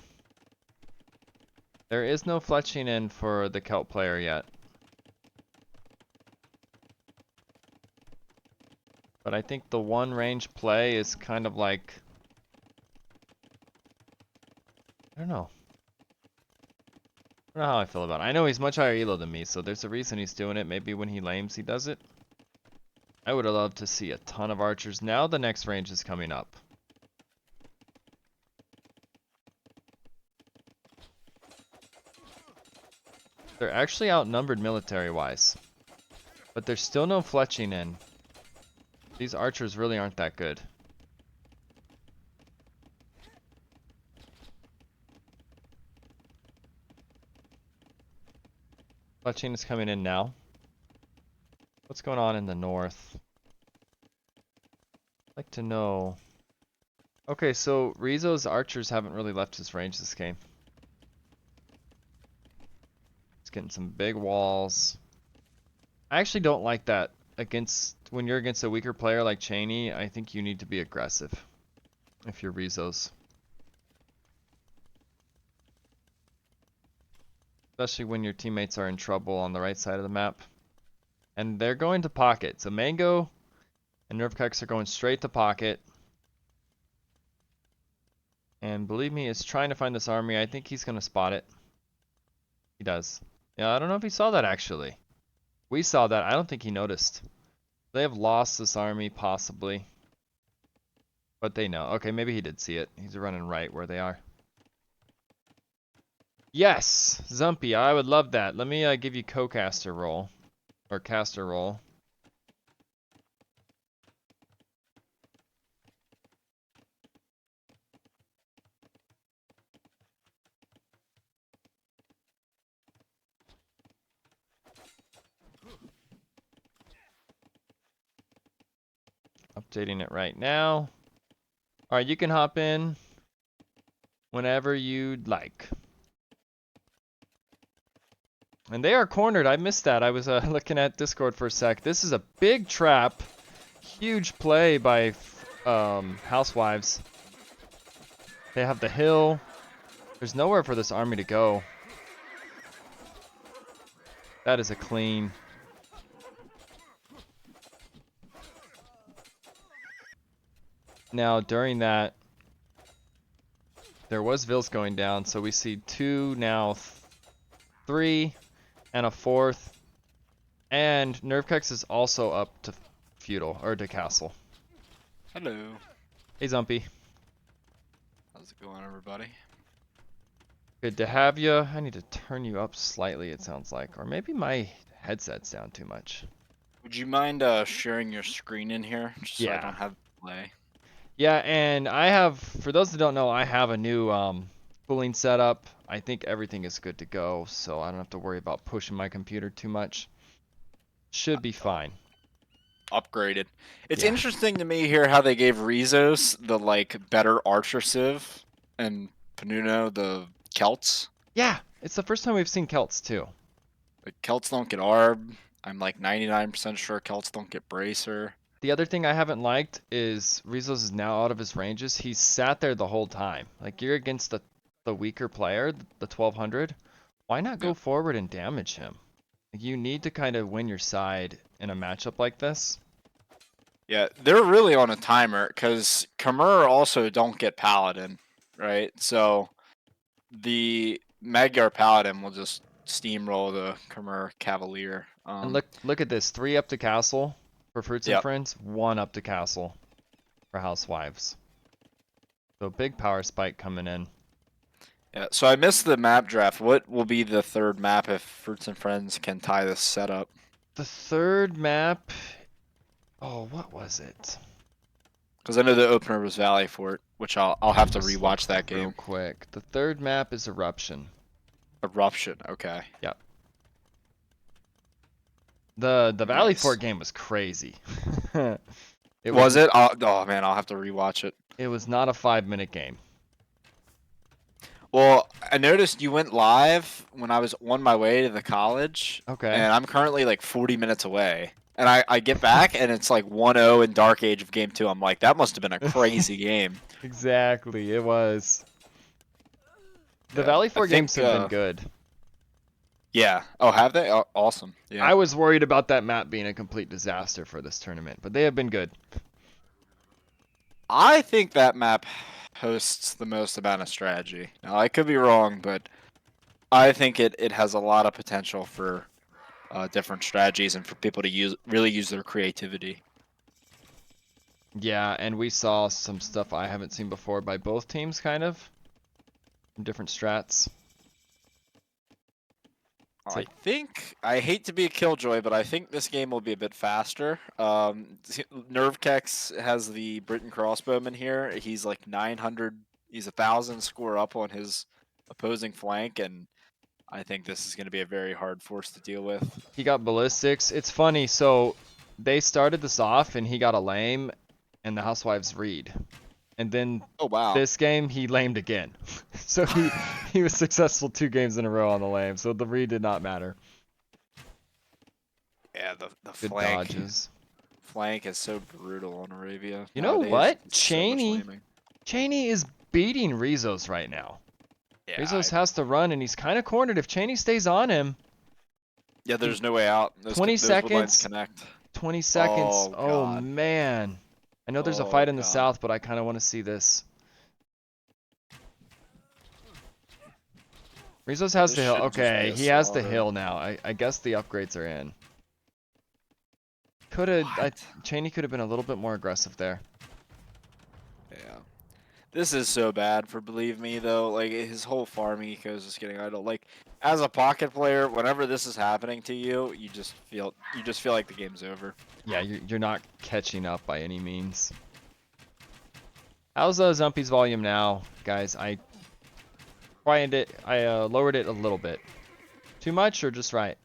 There is no fletching in for the Celt player yet. But I think the 1 range play is kind of like... I don't know. I don't know how I feel about it. I know he's much higher elo than me, so there's a reason he's doing it. Maybe when he lames he does it. I would have loved to see a ton of archers. Now the next range is coming up. They're actually outnumbered military-wise. But there's still no fletching in. These archers really aren't that good. Fletching is coming in now. What's going on in the north? I'd like to know. Okay, so Rezo's archers haven't really left his range this game. He's getting some big walls. I actually don't like that against when you're against a weaker player like Cheney. I think you need to be aggressive if you're Rezo's. Especially when your teammates are in trouble on the right side of the map. And they're going to pocket. So Mango and Nerfkex are going straight to pocket. And believe me, is trying to find this army. I think he's going to spot it. He does. Yeah, I don't know if he saw that actually. We saw that. I don't think he noticed. They have lost this army, possibly. But they know. Okay, maybe he did see it. He's running right where they are. Yes! Zumpy, I would love that. Let me give you co-caster roll. Or caster roll. Updating it right now. Alright, you can hop in whenever you'd like. And they are cornered. I missed that. I was looking at Discord for a sec. This is a big trap. Huge play by Housewives. They have the hill. There's nowhere for this army to go. That is a clean. Now, during that, there was Vils going down, so we see 2 now, 3, and a 4th. And Nervkex is also up to feudal, or to castle. Hello. Hey, Zumpy. How's it going, everybody? Good to have you. I need to turn you up slightly, it sounds like. Or maybe my headset's down too much. Would you mind sharing your screen in here, just so I don't have delay? Yeah, and I have, for those that don't know, I have a new cooling setup. I think everything is good to go, so I don't have to worry about pushing my computer too much. Should be fine. Upgraded. It's Yeah. interesting to me here how they gave Rizos the better Archer Civ and Panuno the Celts. Yeah, it's the first time we've seen Celts too. Like Celts don't get Arb. I'm like 99% sure Celts don't get Bracer. The other thing I haven't liked is Rizos is now out of his ranges. He's sat there the whole time. Like, you're against the weaker player, the 1200. Why not go forward and damage him? Like, you need to kind of win your side in a matchup like this. Yeah, they're really on a timer because Khmer also don't get Paladin, right? So the Magyar Paladin will just steamroll the Khmer Cavalier. And look at this. 3 up to castle for Fruits and Friends. 1 up to castle for Housewives. So big power spike coming in. Yeah, so I missed the map draft. What will be the third map if Fruits and Friends can tie this setup? The third map... Oh, what was it? Because I know the opener was Valley Fort, which I'll have to rewatch that game. Real quick. The third map is Eruption. Eruption, okay. Yep. The Valley Fort game was crazy. Was it? Oh man, I'll have to rewatch it. It was not a 5-minute game. Well, I noticed you went live when I was on my way to the college. Okay. And I'm currently like 40 minutes away. And I get back and it's like 1-0 in Dark Age of Game 2. I'm like, that must have been a crazy game. Exactly, it was. The Valley Fort games have been good. Yeah. Oh, have they? Oh, awesome. Yeah. I was worried about that map being a complete disaster for this tournament, but they have been good. I think that map hosts the most amount of strategy. Now, I could be wrong, but I think it has a lot of potential for different strategies and for people to really use their creativity. Yeah, and we saw some stuff I haven't seen before by both teams, kind of. Different strats. I hate to be a killjoy, but I think this game will be a bit faster. Nervkex has the Briton crossbowman here. He's like 900, he's 1,000 score up on his opposing flank, and I think this is going to be a very hard force to deal with. He got ballistics. It's funny, so they started this off and he got a lame and the Housewives read. And then this game, he lamed again. So he was successful 2 games in a row on the lame, so the read did not matter. Yeah, the Good dodges. Flank is so brutal on Arabia. You know what? Cheney is beating Rizos right now. Yeah, Rizos has to run, and he's kind of cornered. If Cheney stays on him... Yeah, there's no way out. 20 seconds. Connect. 20 seconds. Oh man. I know there's a fight in the south, but I kind of want to see this. Rizos has This the hill. should just be Okay, a he has the slaughter. hill now. I guess the upgrades are in. What? Cheney could have been a little bit more aggressive there. Yeah. This is so bad for Believe Me though. Like his whole farming eco is just getting idle. Like as a pocket player, whenever this is happening to you, you just feel like the game's over. Yeah, you're not catching up by any means. How's Zumpy's volume now, guys? I quieted it. I lowered it a little bit. Too much or just right?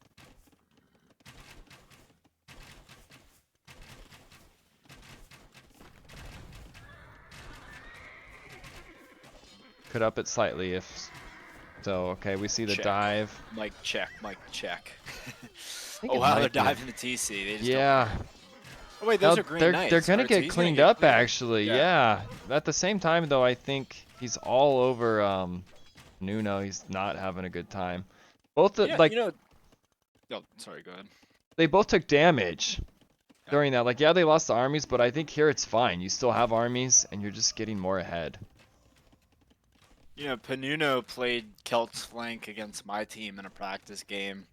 Could up it slightly if so. Okay, we see the Check. dive. Mic check. Mic check. I think Oh it wow, they're might be. diving the TC. They just don't Yeah. care. Oh wait, No, those are green they're knights. gonna Or so get he's gonna cleaned get up clean. actually. Yeah. At the same time though, I think he's all over Nuno. He's not having a good time. Both Yeah, like Oh, sorry. Go ahead. they both took damage Yeah. during that. Like yeah, they lost the armies, but I think here it's fine. You still have armies and you're just getting more ahead. Panuno played Celt's flank against my team in a practice game,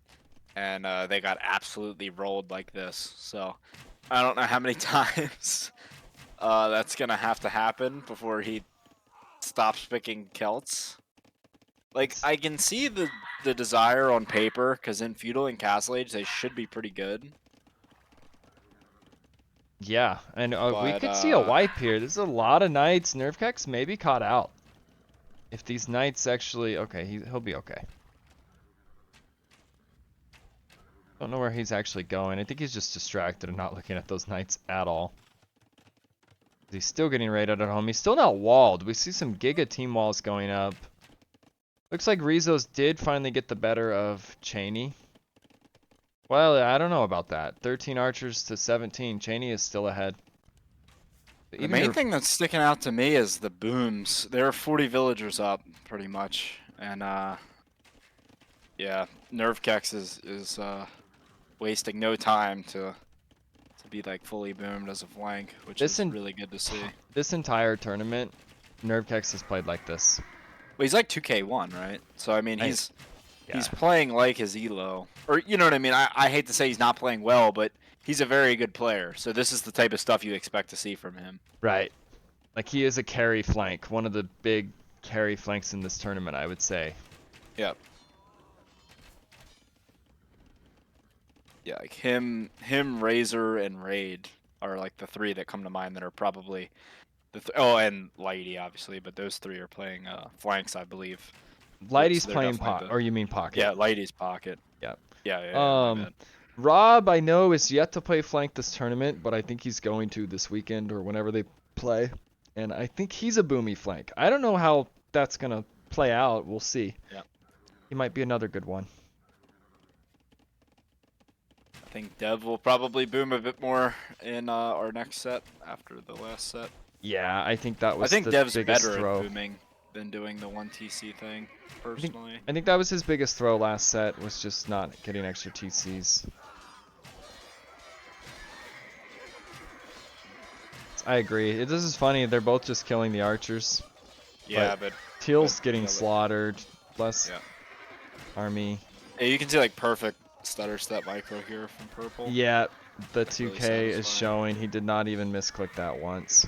and they got absolutely rolled like this. So I don't know how many times that's gonna have to happen before he stops picking Celts. Like I can see the desire on paper, because in feudal and castle age they should be pretty good. Yeah, and we But could see a wipe here. There's a lot of knights. Nerfkex maybe caught out. If these knights actually... Okay, he'll be okay. Don't know where he's actually going. I think he's just distracted and not looking at those knights at all. He's still getting raided at home. He's still not walled. We see some Giga team walls going up. Looks like Rizos did finally get the better of Cheney. Well, I don't know about that. 13 archers to 17. Cheney is still ahead. the main thing that's sticking out to me is the booms. There are 40 villagers up, pretty much, and yeah, Nerfkex is wasting no time to be like fully boomed as a flank, which is really good to see. This entire tournament, Nerfkex has played like this. Well, he's like 2K1, right? So I mean, he's Yeah. playing like his elo, or you know what I mean. I hate to say he's not playing well, but he's a very good player. So this is the type of stuff you expect to see from him. Right. Like he is a carry flank, one of the big carry flanks in this tournament, I would say. Yep. Yeah, like him, Razor, and Raid are like the three that come to mind that are probably oh, and Lighty obviously, but those three are playing flanks, I believe. Lighty's So playing or you mean pocket? Yeah, Lighty's pocket. Yeah. Yeah, my bad. Rob, I know, is yet to play flank this tournament, but I think he's going to this weekend or whenever they play. And I think he's a boomy flank. I don't know how that's going to play out. We'll see. Yeah. He might be another good one. I think Dev will probably boom a bit more in our next set after the last set. Yeah, I think that was I think the Dev's biggest better throw. at booming than doing the 1TC thing, personally. I think that was his biggest throw last set, was just not getting extra TCs. I agree. This is funny. They're both just killing the archers. Yeah, but Teal's getting slaughtered. Less army. Yeah, you can see like perfect stutter step micro here from purple. Yeah, the That's 2K really is showing. He did not even misclick that once.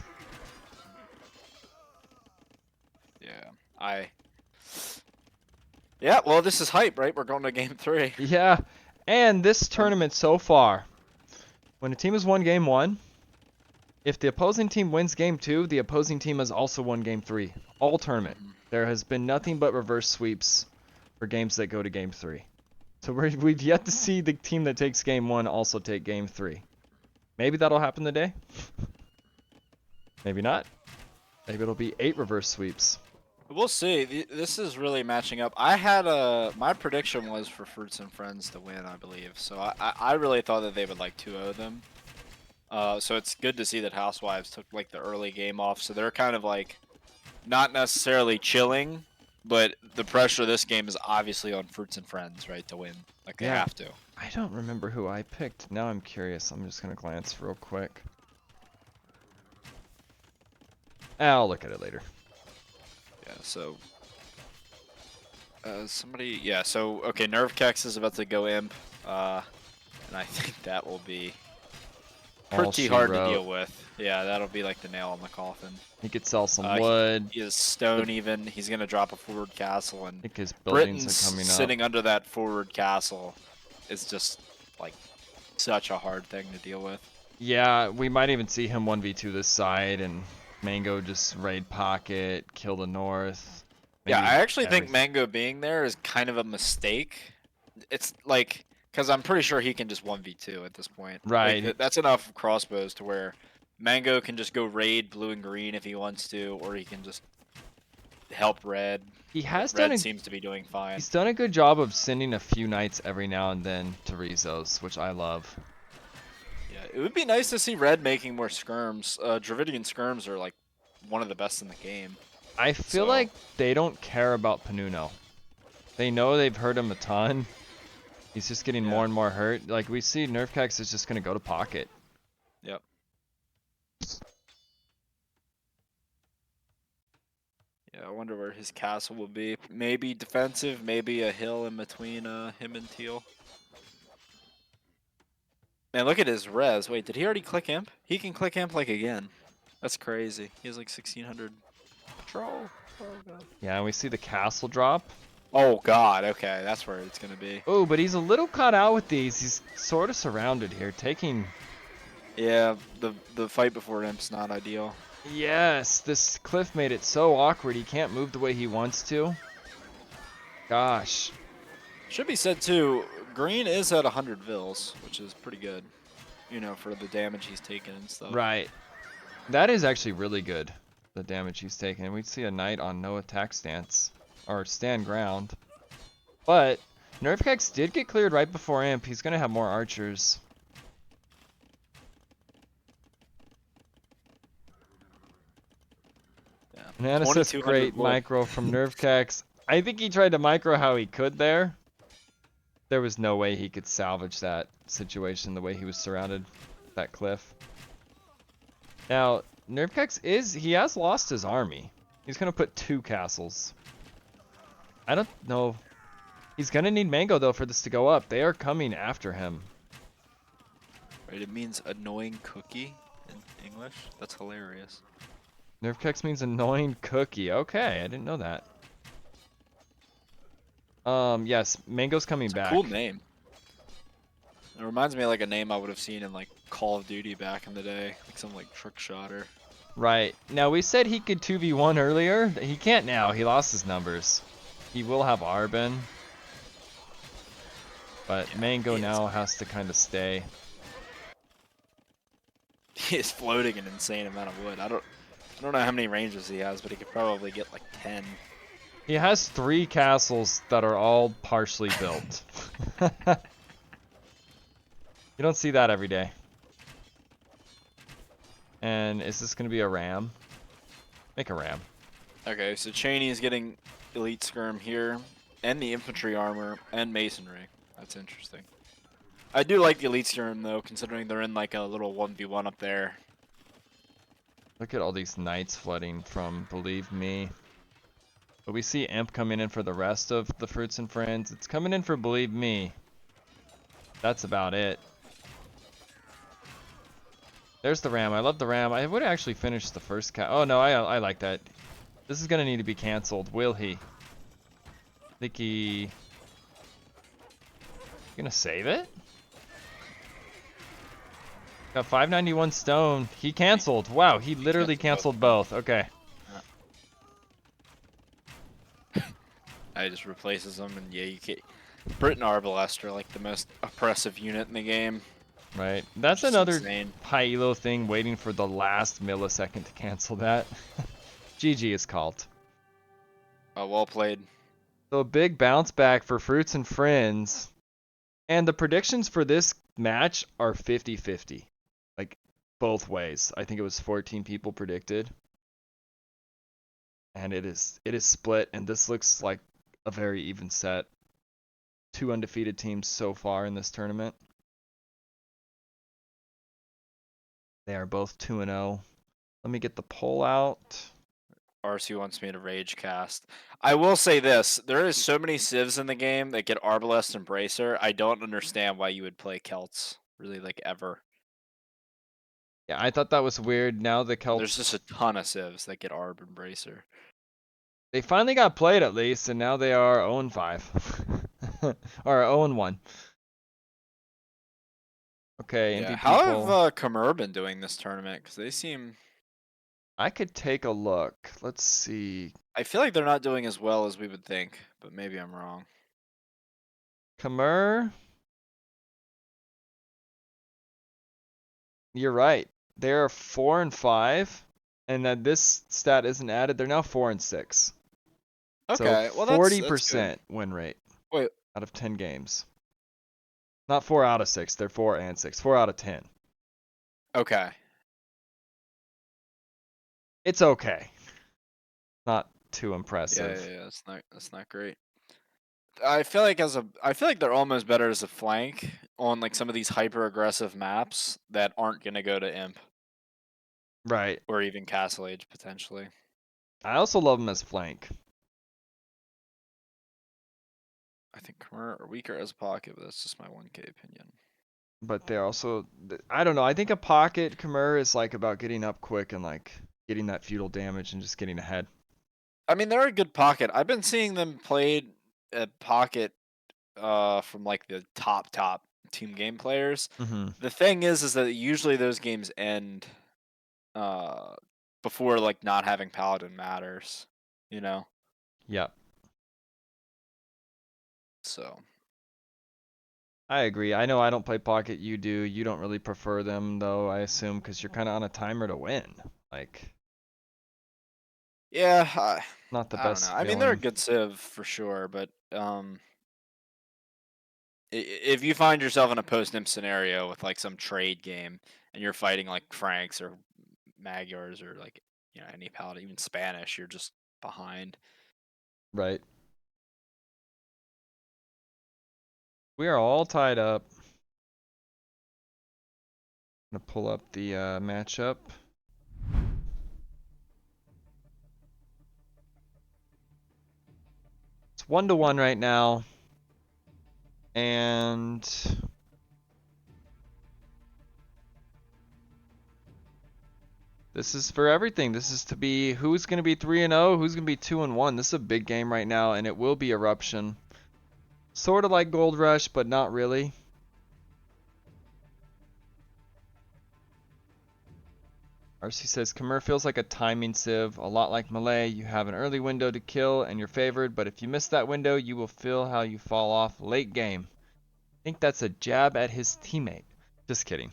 Yeah, Yeah, well, this is hype, right? We're going to game 3. Yeah, and this tournament so far, when a team has won game 1, if the opposing team wins game 2, the opposing team has also won game 3. All tournament. There has been nothing but reverse sweeps for games that go to game 3. So we've yet to see the team that takes game 1 also take game 3. Maybe that'll happen today. Maybe not. Maybe it'll be 8 reverse sweeps. We'll see. This is really matching up. I had my prediction was for Fruits and Friends to win, I believe. So I really thought that they would like 2-0 them. So it's good to see that Housewives took like the early game off. So they're kind of like not necessarily chilling, but the pressure of this game is obviously on Fruits and Friends, right, to win. Like they have to. I don't remember who I picked. Now I'm curious. I'm just gonna glance real quick. I'll look at it later. Yeah, so Somebody, yeah. So okay, Nerve Kex is about to go imp, and I think that will be All pretty she hard to wrote. deal with. Yeah, that'll be like the nail in the coffin. He could sell some He, wood. he is The, stone even. He's gonna drop a forward castle, I and think his buildings Britain's are coming up. sitting under that forward castle is just like such a hard thing to deal with. Yeah, we might even see him 1v2 this side and Mango just raid pocket, kill the north. Yeah, Maybe I actually think everything. Mango being there is kind of a mistake. It's like, because I'm pretty sure he can just 1v2 at this point. Like, Right. that's enough crossbows to where Mango can just go raid blue and green if he wants to, or he can just help red. He But has done red a seems to be doing fine. he's done a good job of sending a few knights every now and then to Rizos, which I love. Yeah, it would be nice to see red making more skirms. Dravidian skirms are like one of the best in the game. I feel So, like they don't care about Panuno. They know they've hurt him a ton. He's just getting yeah, more and more hurt. Like we see Nerfcax is just gonna go to pocket. yep. Yeah, I wonder where his castle will be. Maybe defensive, maybe a hill in between him and Teal. Man, look at his res. Wait, did he already click imp? He can click imp like again. That's crazy. He has like 1600 patrol. Oh god. Yeah, and we see the castle drop. Oh god, okay, that's where it's gonna be. Oh, but he's a little caught out with these. He's sort of surrounded here, taking... Yeah, the fight before imp's not ideal. Yes, this cliff made it so awkward. He can't move the way he wants to. Gosh. Should be said too, green is at 100 vils, which is pretty good. You know, for the damage he's taken and stuff. Right. That is actually really good, the damage he's taken. We'd see a knight on no attack stance, or stand ground. But Nerfcax did get cleared right before Imp. He's going to have more archers. Yeah. Analysis 2200 great wood. micro from Nerfcax. I think he tried to micro how he could there. There was no way he could salvage that situation the way he was surrounded that cliff. Now, Nerfcax he has lost his army. He's going to put 2 castles. I don't know. He's going to need Mango though for this to go up. They are coming after him. Right, it means annoying cookie in English. That's hilarious. Nerfcax means annoying cookie. Okay, I didn't know that. Yes, Mango's coming It's a back. cool name. It reminds me of like a name I would have seen in like Call of Duty back in the day, like some like trick shotter. Right. Now we said he could 2v1 earlier. He can't now. He lost his numbers. He will have Arbin. But Yeah, Mango now has to kind of stay. he is floating an insane amount of wood. I don't know how many ranges he has, but he could probably get like 10. He has 3 castles that are all partially built. You don't see that every day. And is this going to be a ram? Make a ram. Okay, so Cheney is getting elite skirm here, and the infantry armor, and masonry. That's interesting. I do like the elite skirm though, considering they're in like a little 1v1 up there. Look at all these knights flooding from Believe Me. But we see Imp coming in for the rest of the Fruits and Friends. It's coming in for Believe Me. That's about it. There's the ram. I love the ram. I would actually finish the first Oh no, I like that. This is gonna need to be canceled. Will he? Think he gonna save it? Got 591 stone. He canceled. Wow, he literally canceled both. Okay. I just replaces them, and yeah, you get Britain Arbalest are like the most oppressive unit in the game. Right. That's Just another insane. high elo thing, waiting for the last millisecond to cancel that. GG is called. Well played. So a big bounce back for Fruits and Friends. And the predictions for this match are 50-50. Like, both ways. I think it was 14 people predicted. And it is split, and this looks like a very even set. 2 undefeated teams so far in this tournament. They are both 2-0. Let me get the poll out. RC wants me to rage cast. I will say this: there is so many civs in the game that get Arbalest and Bracer. I don't understand why you would play Celts, really, like ever. Yeah, I thought that was weird. Now the There's just Celts, a ton of civs that get Arb and Bracer. they finally got played at least, and now they are 0-5. Or 0-1. Okay, Yeah, MVP how have poll. Khmer been doing this tournament? Because they seem, I could take a look. Let's see. I feel like they're not doing as well as we would think, but maybe I'm wrong. Khmer, you're right. They're 4-5, and that this stat isn't added. They're now 4-6. So Okay, well that's good. 40% win rate Wait, out of 10 games. Not 4 out of 6. They're 4-6. 4 out of 10. okay, It's okay. Not too yeah, impressive. that's not great. I feel like they're almost better as a flank on like some of these hyper aggressive maps that aren't gonna go to Imp Right. or even Castle Age potentially. I also love them as flank. I think Khmer are weaker as a pocket, but that's just my 1K opinion. But they're also, I don't know. I think a pocket Khmer is like about getting up quick and like getting that feudal damage and just getting ahead. I mean, they're a good pocket. I've been seeing them played at pocket from like the top team game players. Mm-hmm. The thing is that usually those games end uh before like not having paladin matters, you know. Yep. So I agree. I know I don't play pocket. You do. You don't really prefer them though, I assume, because you're kind of on a timer to win. Like, yeah, not the I don't know. best I mean, they're a feeling. good civ for sure, but if you find yourself in a post-imp scenario with like some trade game and you're fighting like Franks or Magyars or like any paladin, even Spanish, you're just behind. Right. We are all tied up. I'm gonna pull up the matchup. It's 1-1 right now. And this is for everything. This is to be who's going to be 3-0, who's going to be 2-1. This is a big game right now, and it will be Eruption. Sort of like Gold Rush, but not really. RC says, Khmer feels like a timing civ, a lot like Melee. You have an early window to kill, and you're favored, but if you miss that window, you will feel how you fall off late game. I think that's a jab at his teammate. Just kidding.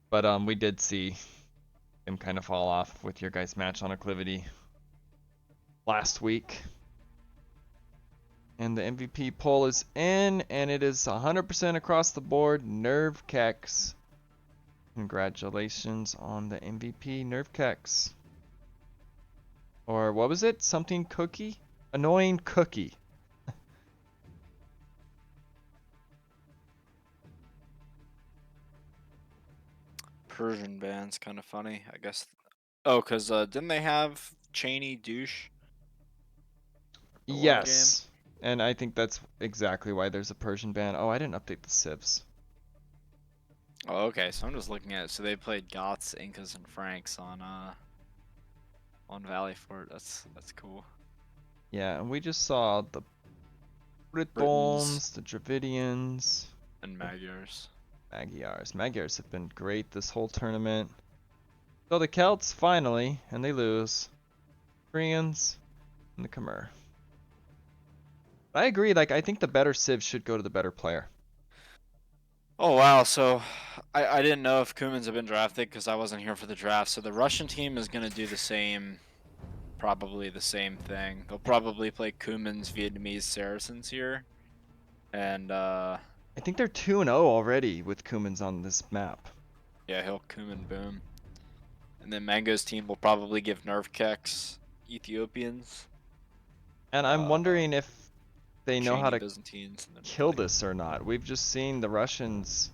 But we did see him kind of fall off with your guys' match on Acclivity last week. And the MVP poll is in, and it is 100% across the board. Nerve Kex. Congratulations on the MVP, Nerve Kex. Or what was it? Something cookie? Annoying cookie. Persian band's kind of funny, I guess. Oh, because didn't they have Cheney douche at one game? Yes. And I think that's exactly why there's a Persian ban. Oh, I didn't update the civs. Oh, okay. So I'm just looking at it. So they played Goths, Incas, and Franks on Valley Fort. That's cool. Yeah, and we just saw the Britons Britons, the Dravidians, and the Magyars. Magyars. Magyars have been great this whole tournament. So the Celts finally, and they lose. Koreans and the Khmer. I agree. Like I think the better civ should go to the better player. Oh wow! So I didn't know if Kumans had been drafted because I wasn't here for the draft. So the Russian team is gonna do the same, probably the same thing. They'll probably play Kumans, Vietnamese, Saracens here, and I think they're 2-0 already with Kumans on this map. yeah, he'll Kuman boom. And then Mango's team will probably give Nerf Kex Ethiopians, And I'm uh, wondering if they know how Cheney to Byzantines, and then kill probably this or not. We've just seen the Russians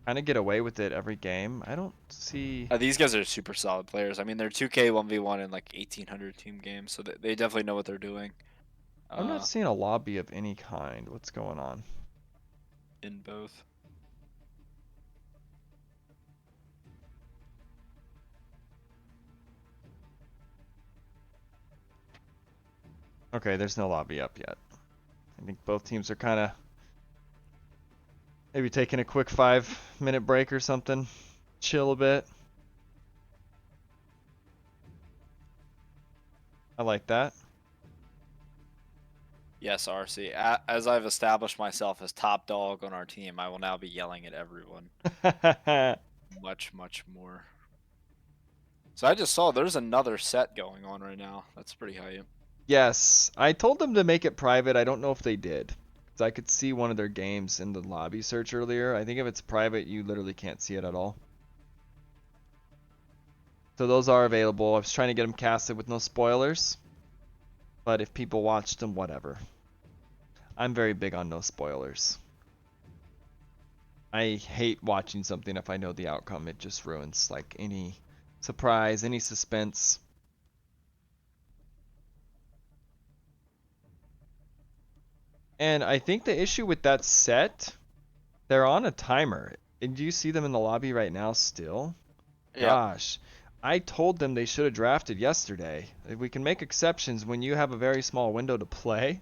kind of get away with it every game. I don't see. These guys are super solid players. I mean, they're 2K 1v1 in like 1800 team games, so they definitely know what they're doing. I'm not seeing a lobby of any kind. What's going on? In both. Okay, there's no lobby up yet. I think both teams are kind of maybe taking a quick 5-minute break or something. Chill a bit. I like that. Yes, RC. As I've established myself as top dog on our team, I will now be yelling at everyone much, much more. So I just saw there's another set going on right now. That's pretty hype. Yes, I told them to make it private. I don't know if they did. 'Cause I could see one of their games in the lobby search earlier. I think if it's private, you literally can't see it at all. So those are available. I was trying to get them casted with no spoilers. But if people watched them, whatever. I'm very big on no spoilers. I hate watching something if I know the outcome. It just ruins like any surprise, any suspense. And I think the issue with that set, they're on a timer. And do you see them in the lobby right now still? Yep. Gosh, I told them they should have drafted yesterday. We can make exceptions when you have a very small window to play.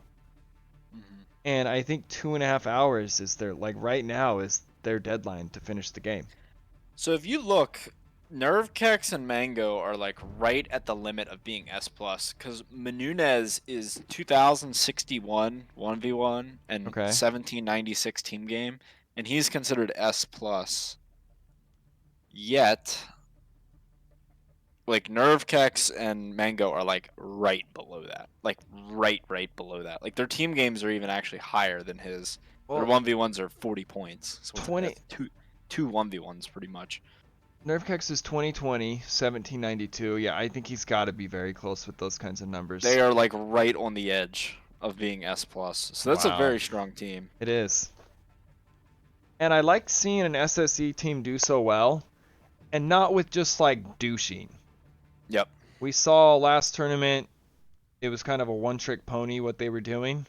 Mm-hmm. And I think 2.5 hours is their, like right now is their deadline to finish the game. So if you look, Nerve Kex and Mango are like right at the limit of being S plus because Menunez is 2061 1v1 and Okay. 1796 team game, and he's considered S plus. Yet, like Nerve Kex and Mango are like right below that, like right below that. Like their team games are even actually higher than his. Their Well, 1v1s are 40 points, so it's 20 that's two 1v1s pretty much. Nerfkex is 2020, 1792. Yeah, I think he's got to be very close with those kinds of They numbers. are like right on the edge of being S plus. So that's a Wow. very strong team. It is. And I like seeing an SSE team do so well, and not with just like douching. Yep. We saw last tournament, it was kind of a one-trick pony what they were doing.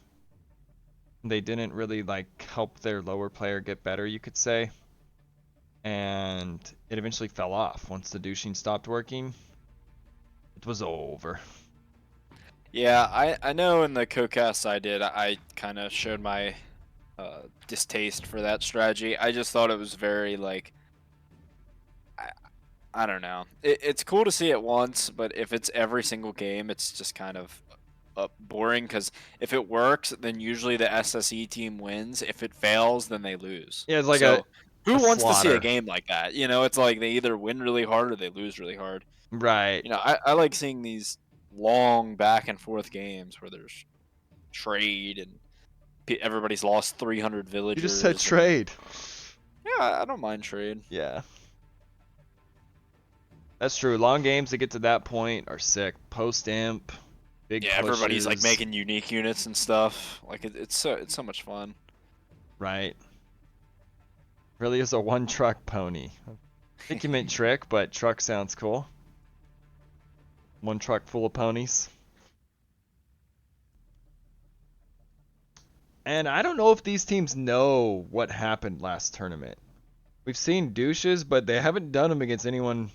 They didn't really like help their lower player get better, you could say. And it eventually fell off once the douching stopped working. It was over. Yeah, I know in the co-cast I did, I kind of showed my distaste for that strategy. I just thought it was very like I, I don't know. It's cool to see it once, but if it's every single game, it's just kind of boring because if it works, then usually the SSE team wins. If it fails, then they lose. Yeah, it's like So a who wants to see a slaughter. game like that? You know, it's like they either win really hard or they lose really hard. Right. You know, I like seeing these long back and forth games where there's trade and everybody's lost 300 You just said villagers and trade. yeah, I don't mind trade. Yeah. That's true. Long games that get to that point are sick. Post imp, big Yeah, everybody's like pushes. making unique units and stuff. Like it's so much fun. Right. Really is a one truck pony. I think you meant trick, but truck sounds cool. One truck full of ponies. And I don't know if these teams know what happened last tournament. We've seen douches, but they haven't done them against anyone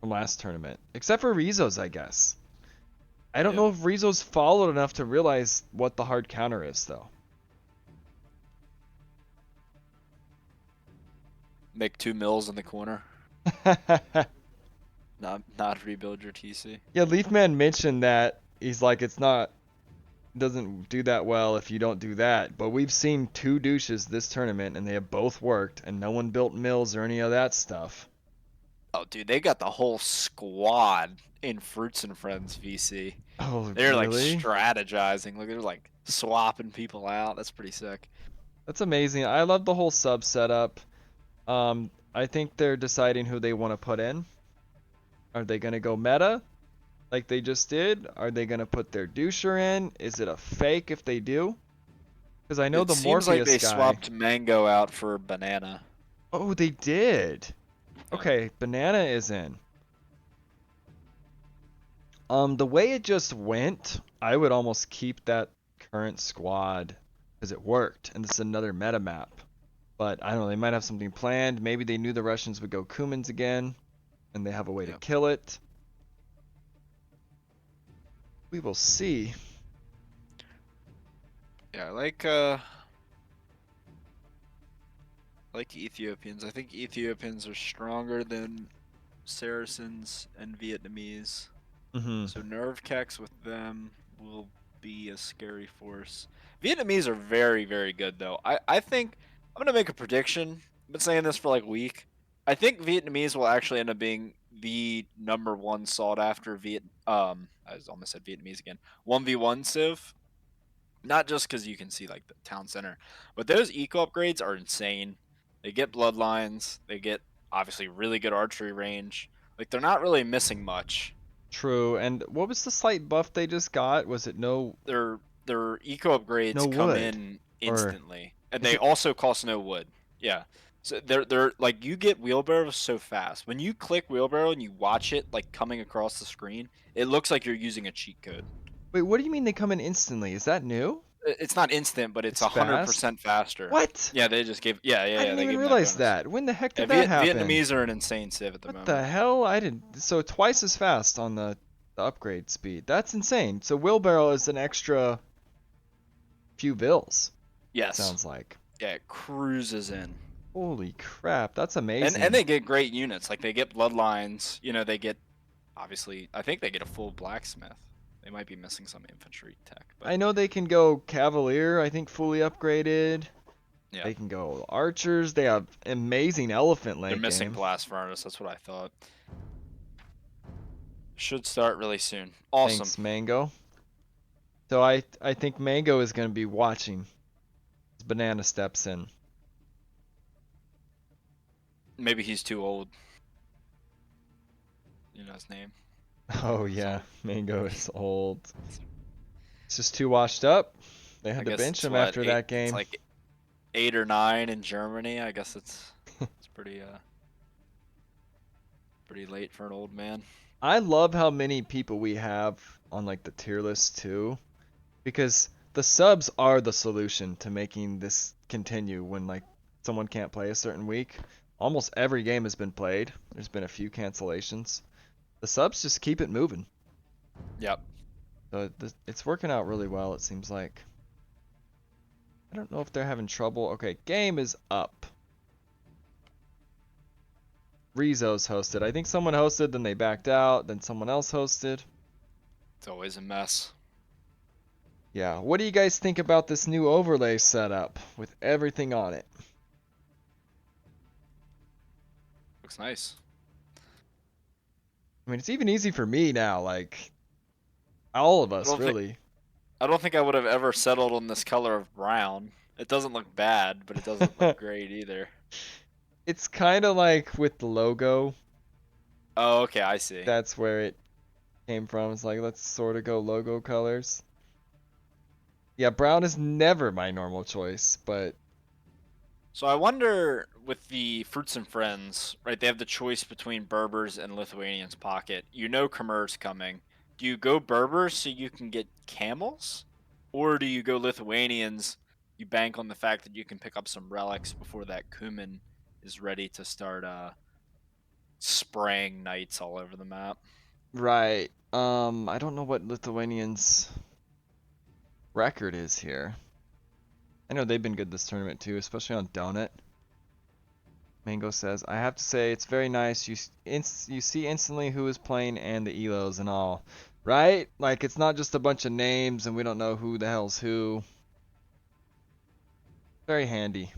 from last tournament. Except for Rizos, I guess. I don't Yep. know if Rizos followed enough to realize what the hard counter is, though. Make 2 mills in the corner. Not rebuild your TC. Yeah, Leafman mentioned that. He's like, it's not, doesn't do that well if you don't do that. But we've seen two douches this tournament, and they have both worked, and no one built mills or any of that stuff. Oh, dude, they got the whole squad in Fruits and Friends VC. Oh, They're like really? strategizing. Look, they're like swapping people out. That's pretty sick. That's amazing. I love the whole sub setup. I think they're deciding who they want to put in. Are they going to go meta like they just did? Are they going to put their doucher in? Is it a fake if they do? Because I know It the seems like Morpheus they guy. swapped Mango out for Banana. Oh, they did. Yeah. Okay, banana is in. The way it just went, I would almost keep that current squad because it worked, and this is another meta map. But I don't know, they might have something planned. Maybe they knew the Russians would go Kumans again, and they have a way to Yeah. kill it. We will see. Yeah, like Ethiopians. I think Ethiopians are stronger than Saracens and Vietnamese. Hmm. So nerve kecks with them will be a scary force. Vietnamese are very, very good though. I think I'm gonna make a prediction. I've been saying this for like a week. I think Vietnamese will actually end up being the number one sought after I almost said Vietnamese again. 1v1 Civ. Not just because you can see like the town center, but those eco upgrades are insane. They get bloodlines, they get obviously really good archery range. Like they're not really missing much. True. And what was the slight buff they just got? Was it Their eco no upgrades come wood? in Or instantly, and is they it also cost no wood. Yeah, so they're like you get wheelbarrows so fast. When you click wheelbarrow and you watch it like coming across the screen, it looks like you're using a cheat code. wait, what do you mean they come in instantly? Is that new? It's not instant, but it's It's fast? 100% faster. What? Yeah, they just gave. Yeah, yeah, I yeah. didn't They even gave them that realize bonus. that. When the heck Yeah, did that happen? Vietnamese are an insane civ at the What the moment. hell? I didn't. So twice as fast on the upgrade speed. That's insane. So wheelbarrow is an extra few bills. Yes. Sounds like. Yeah, it cruises in. Holy crap, that's And amazing. they get great units. Like they get bloodlines. You know, they get obviously. I think they get a full blacksmith. They might be missing some infantry tech, but I know they can go cavalier. I think fully upgraded. yeah, They can go archers. They have amazing elephant they're late missing game. blast furnace. That's what I thought. Should start really soon. Awesome. Thanks, Mango. So I think Mango is going to be watching as Banana steps in. Maybe he's too old. You know his name. Oh He's yeah, old. Mango is old. It's just too washed up. They I had to guess bench it's him what after eight. that It's game. like 8 or 9 in Germany. I guess it's pretty late for an old man. I love how many people we have on like the tier list too, because the subs are the solution to making this continue when like someone can't play a certain week. Almost every game has been played. There's been a few cancellations. The subs just keep it moving. Yep. So it's working out really well, it seems like. I don't know if they're having trouble. Okay, game is up. Rezo's hosted. I think someone hosted, then they backed out, then someone else hosted. It's always a mess. Yeah, what do you guys think about this new overlay setup with everything on it? Looks nice. I mean, it's even easy for me now, like all of I us don't think really. I don't think I would have ever settled on this color of brown. It doesn't look bad, but it doesn't look great either. It's kind of like with the logo. Oh, okay, I see. That's where it came from. It's like let's sort of go logo colors. Yeah, brown is never my normal choice, but So I wonder with the Fruits and Friends, right? They have the choice between Berbers and Lithuanians pocket. You know Khmer's coming. Do you go Berbers so you can get camels? Or do you go Lithuanians, you bank on the fact that you can pick up some relics before that Kuman is ready to start spraying knights all over the map? right. I don't know what Lithuanians' record is here. I know they've been good this tournament too, especially on Donut. Mango says, I have to say it's very nice. You see instantly who is playing and the elos and all, right? Like it's not just a bunch of names and we don't know who the hell's who. Very handy.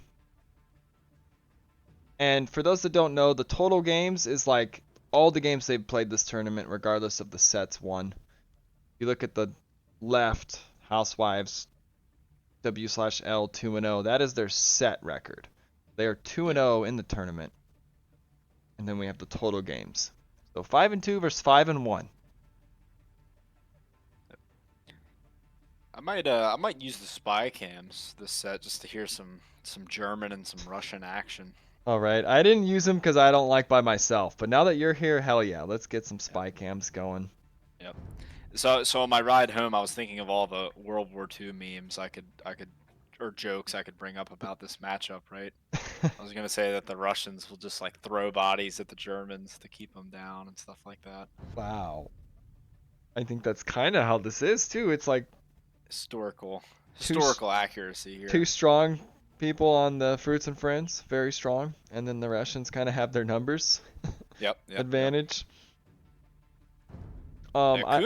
And for those that don't know, the total games is like all the games they've played this tournament, regardless of the sets won. You look at the left, Housewives W/L 2-0. That is their set record. They are 2 Yeah. 0 in the tournament. And then we have the total games. So 5-2 versus 5-1. I might use the spy cams this set just to hear some German and some Russian action. All right. I didn't use them because I don't like by myself. But now that you're here, hell yeah, let's get some Yep. spy cams going. Yep. So on my ride home, I was thinking of all the World War II memes I could or jokes I could bring up about this matchup, right? I was gonna say that the Russians will just like throw bodies at the Germans to keep them down and stuff like that. Wow. I think that's kind of how this is too. It's like Historical, two historical accuracy two here. strong people on the Fruits and Friends, very strong, and then the Russians kind of have their numbers Yep, yep, yep. advantage. Yeah, I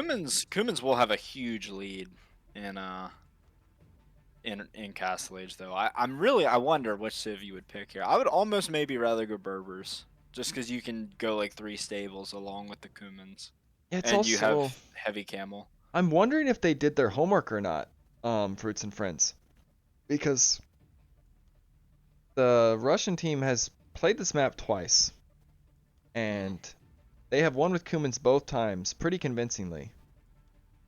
Cummins will have a huge lead in in Castle Age though. I wonder which civ you would pick here. I would almost maybe rather go Berbers, just because you can go like 3 stables along with the Cummins, it's and you have also heavy camel. I'm wondering if they did their homework or not. Fruits and Friends, because the Russian team has played this map twice, Mm. and they have won with Cummins both times pretty convincingly.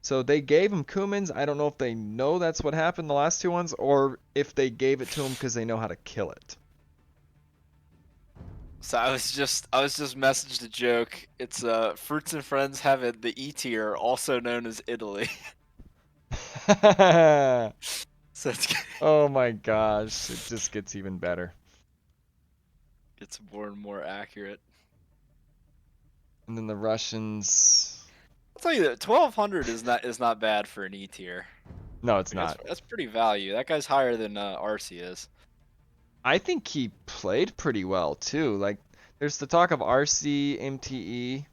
So they gave him Cummins. I don't know if they know that's what happened the last two ones, or if they gave it to him because they know how to kill it. So I was just messaged a joke. It's Fruits and Friends have it the E tier, also known as Italy. So it Oh my gosh, it just gets even better. gets more and more accurate. And then the Russians. I'll tell you that 1200 is not bad for an E tier. No, it's Like that's not. that's pretty value. That guy's higher than RC is. I think he played pretty well too. Like, there's the talk of RC, MTE,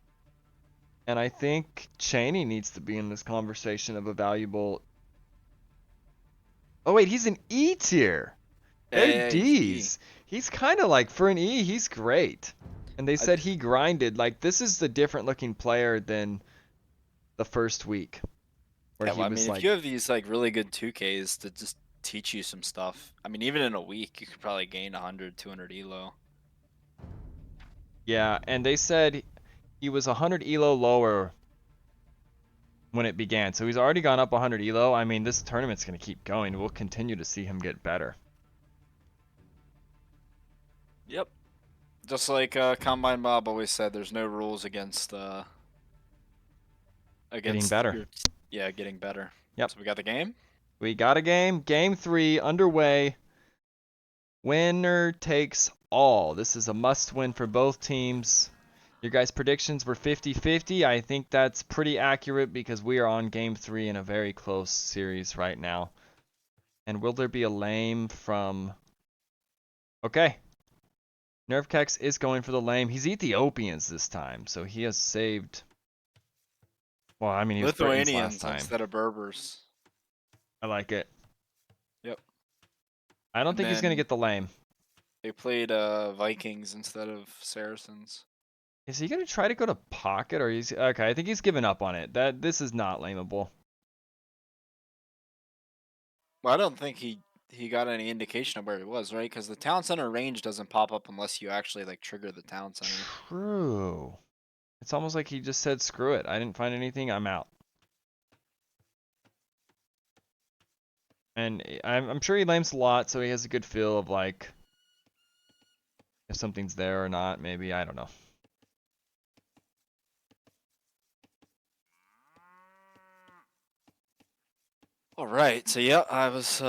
and I think Cheney needs to be in this conversation of a valuable. Oh wait, he's an E tier. They're Yeah, he's E. D's. He's kind of like for an E, he's great. And they I, said he grinded. Like, this is the different looking player than the first week, where yeah, he well, I was mean, if like, you have these like really good 2Ks to just teach you some stuff, I mean, even in a week, you could probably gain 100, 200 elo. yeah. And they said he was 100 elo lower when it began. So he's already gone up 100 elo. I mean, this tournament's going to keep going. We'll continue to see him get better. Yep. Just like Combine Bob always said, there's no rules against Getting against better. your getting better. Yep. So we got the game. We got a game. Game 3 underway. Winner takes all. This is a must win for both teams. Your guys' predictions were 50-50. I think that's pretty accurate because we are on game 3 in a very close series right now. And will there be a lame from... Okay. Nerfkex is going for the lame. He's Ethiopians this time, so he has saved... Well, I mean, he was Britons last Lithuanians time. instead of Berbers. I like it. Yep. I don't And think he's going to then get the lame. they played Vikings instead of Saracens. Is he going to try to go to pocket, or he's... Okay, I think he's given up on it. This is not lameable. Well, I don't think he got any indication of where he was, right? Because the town center range doesn't pop up unless you actually like trigger the town center. True. It's almost like he just said, screw it. I didn't find anything. I'm out. And I'm sure he lames a lot, so he has a good feel of like if something's there or not. Maybe, I don't know. All right. So yeah, I was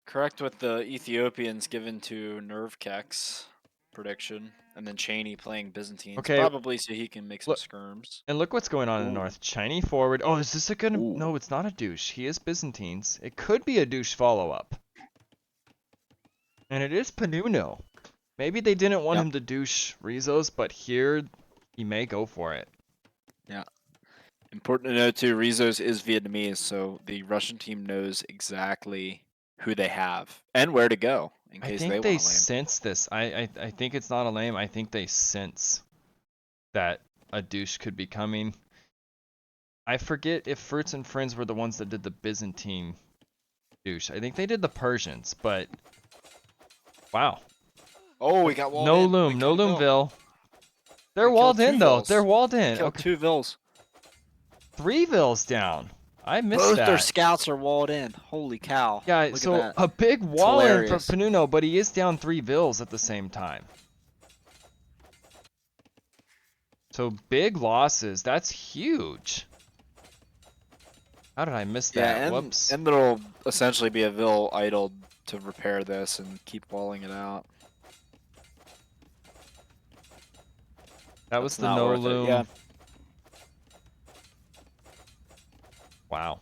correct with the Ethiopians given to Nervkex prediction, and then Cheney playing Byzantines, Okay, probably so he can make some look, skirms. and look what's going on in the Ooh. north. Chinese forward. Oh, is this a good? Ooh. No, it's not a douche. He is Byzantines. It could be a douche follow-up. And it is Panuno. Maybe they didn't want Yep. him to douche Rizos, but here he may go for it. Yeah. Important to note too, Rizos is Vietnamese, so the Russian team knows exactly who they have and where to go in I case they think they want to lame. sense this. I think it's not a lame. I think they sense that a douche could be coming. I forget if Fruits and Friends were the ones that did the Byzantine douche. I think they did the Persians, but wow. Oh, we got walled No in. loom, no Loomville. They're We walled killed in two though. vills. They're walled We in. killed Okay. 2 vills. 3 vills down. I missed Both their that. scouts are walled in. Holy cow. Yeah, Look so at that. a big It's wall in for hilarious. Panuno, but he is down 3 vills at the same time. So big losses. That's huge. How did I miss that? Yeah, Whoops. and there'll essentially be a Vil idled to repair this and keep walling it out. That was That's the not no worth it. Yeah, loom. Wow.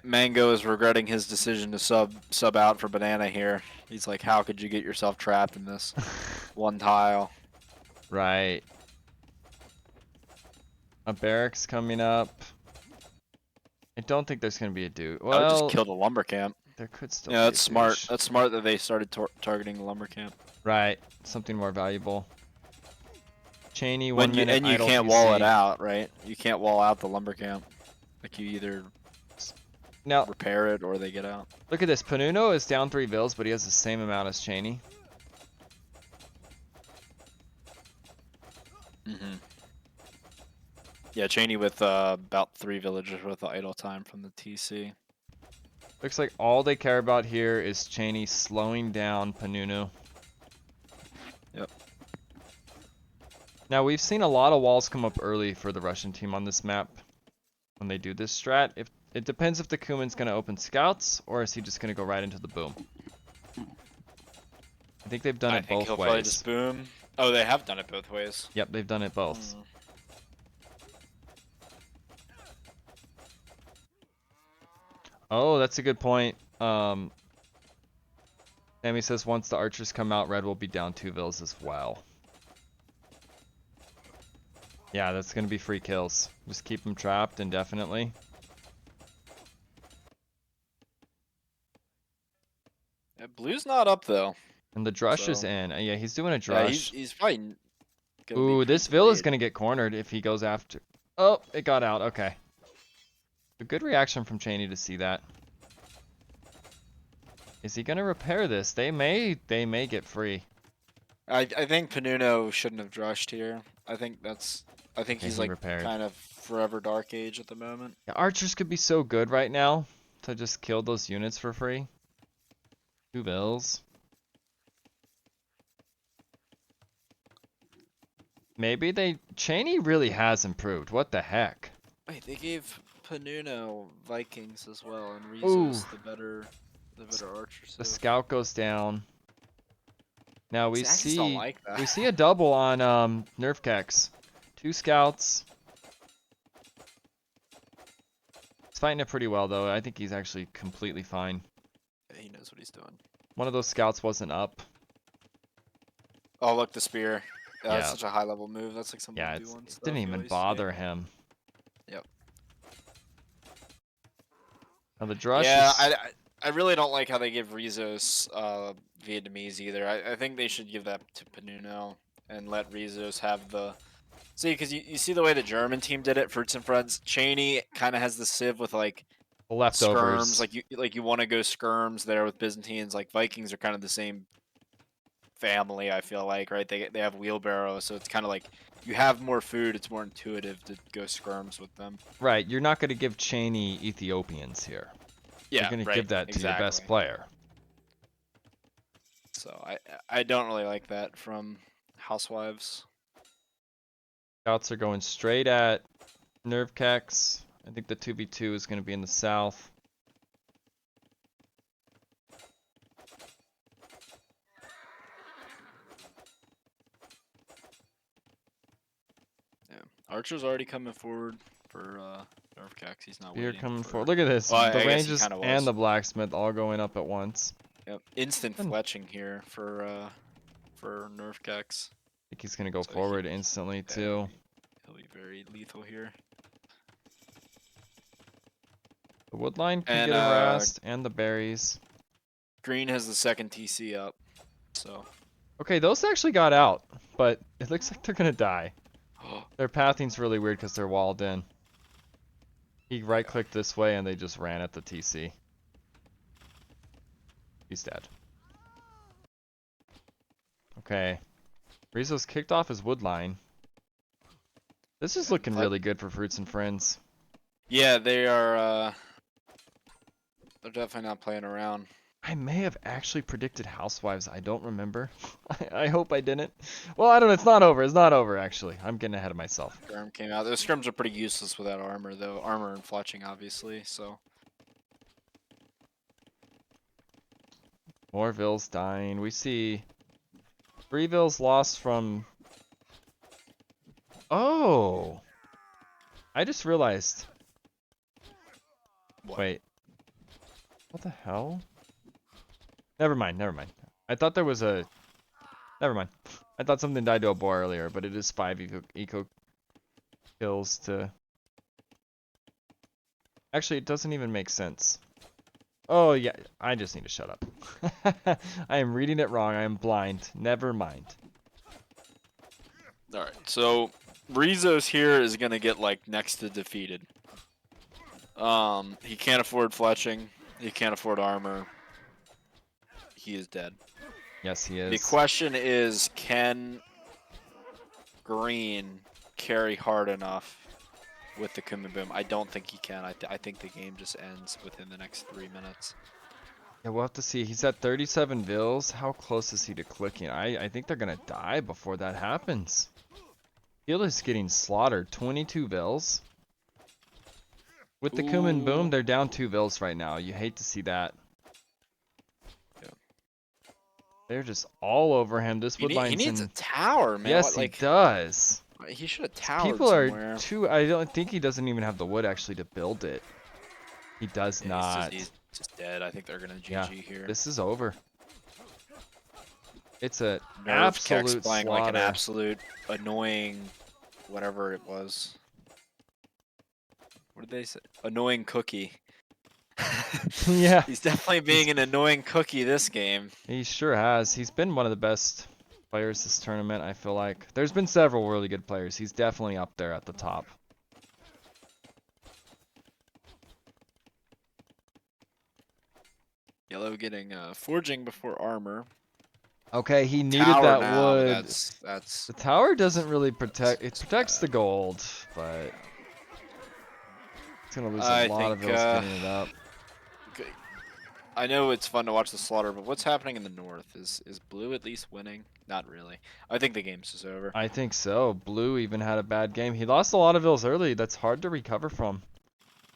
Mango is regretting his decision to sub out for Banana here. He's like, how could you get yourself trapped in this one tile? Right. A barracks coming up. I don't think there's going to be a douche. I would just Well, kill the lumber camp. there could still Yeah, be a that's smart. douche. That's smart that they started targeting the lumber camp. Right. Something more valuable. Cheney, When 1 you minute idle can't wall it TC. out, right? You can't wall out the lumber camp. Like you either Now, repair it or they get out. look at this. Panuno is down 3 Vils, but he has the same amount as Cheney. Yeah, Cheney with about 3 villagers worth of idle time from the TC. Looks like all they care about here is Cheney slowing down Panuno. Yep. Now, we've seen a lot of walls come up early for the Russian team on this map when they do this strat. It depends if the Kuman's going to open scouts or is he just going to go right into the boom. I think they've done I it think both he'll ways. probably just boom. Oh, they have done it both ways. Yep, they've done it both. Oh, that's a good point. Sammy says once the archers come out, red will be down 2 Vils as well. Yeah, that's going to be free kills. Just keep them trapped indefinitely. Yeah, blue's not up though. And the drush is So- in. Yeah, he's doing a Yeah, drush. he's probably gonna be Ooh, pretty this Vil is delayed. going to get cornered if he goes after... Oh, it got out. Okay. A good reaction from Cheney to see that. Is he going to repair this? They may get free. I think Panuno shouldn't have drushed here. I think Yeah, he's he like repaired. kind of forever Dark Age at the moment. Yeah, archers could be so good right now to just kill those units for free. 2 Vils. Maybe Cheney really has improved. What the heck? Wait, they gave Panuno Vikings as well, and Ooh. Rizos the better archer. The scout goes down. Now we See, I just don't see like that. we see a double on Nerf Kex. 2 scouts. He's fighting it pretty well though. I think he's actually completely fine. Yeah, he knows what he's doing. One of those scouts wasn't up. Oh, look, the spear. Yeah. That's such a high level move. That's like something Yeah, to do on it stuff. didn't you even always bother see. him. Yep. Now the drush Yeah, is... I really don't like how they give Rizos Vietnamese either. I think they should give that to Panuno and let Rizos have the... See, because you see the way the German team did it, Fruits and Friends. Cheney kind of has the civ with like leftovers. skirms, like you want to go skirms there with Byzantines. Like Vikings are kind of the same family, I feel like, right? They have wheelbarrows, so it's kind of like you have more food. It's more intuitive to go skirms with them. Right, you're not going to give Cheney Ethiopians here. Yeah, you're going to right, give that to your best player. So I don't really like that from Housewives. Scouts are going straight at Nerf Kex. I think the 2v2 is going to be in the south. Yeah, Archer's already coming forward for Nerf Cax. He's not You're waiting. coming for... forward. Look at this. Well, I the guess he ranges kinda was. and the blacksmith all going up at once. Yep. Instant Hmm. fletching here for Nerf Cax. I think he's going to go So forward instantly too. He'll be very lethal here. The woodline can And, get harassed and the berries. Green has the second TC up, so. Okay, those actually got out, but it looks like they're going to die. Their pathing's really weird because they're walled in. He right-clicked this way and they just ran at the TC. He's dead. Okay. Rizzo's kicked off his wood line. This is looking really good for Fruits and Friends. Yeah, they are. They're definitely not playing around. I may have actually predicted Housewives. I don't remember. I hope I didn't. Well, I don't know. It's not over. It's not over, actually. I'm getting ahead of myself. Skirm came out. Those scrims are pretty useless without armor, though. Armor and fletching, obviously. So More Vills dying. We see 3 Vills lost from... Oh! I just realized. what? Wait. What the hell? Never mind, never mind. I thought there was a... Never mind. I thought something died to a boar earlier, but it is 5 eco kills to... Actually, it doesn't even make sense. Oh, yeah. I just need to shut up. I am reading it wrong. I am blind. Never mind. All right. So Rizos here is gonna get like next to defeated. He can't afford fletching. He can't afford armor. He is dead. Yes, he The is. question is, can Green carry hard enough with the Kumin Boom? I don't think he can. I think the game just ends within the next 3 minutes. Yeah, we'll have to see. He's at 37 Vills. How close is he to clicking? I think they're going to die before that happens. Heal is getting slaughtered. 22 Vills. With the Kumin Boom, Ooh. they're down 2 Vills right now. You hate to see that. Yeah. They're just all over him. This He Woodline's needs a in... tower, man. Yes, What, he like, does. he should have towered People are somewhere. too... I don't think he doesn't even have the wood actually to build it. He does Yeah, not. he's just dead. I think they're gonna GG Yeah, here. this is over. It's a Nerve Kex absolute playing like an slaughter. absolute annoying, whatever it was. What did they say? Annoying cookie. Yeah. He's definitely being an annoying cookie this game. He sure has. He's been one of the best players this tournament, I feel like. There's been several really good players. He's definitely up there at the top. Yellow getting forging before armor. Okay, he needed Tower that now, but wood. that's The tower doesn't really protect. It just protects the bad. gold, but it's gonna lose a I lot of think vills getting it up. I know it's fun to watch the slaughter, but what's happening in the north? Is blue at least winning? Not really. I think the game's just over. I think so. Blue even had a bad game. He lost a lot of vills early. That's hard to recover from.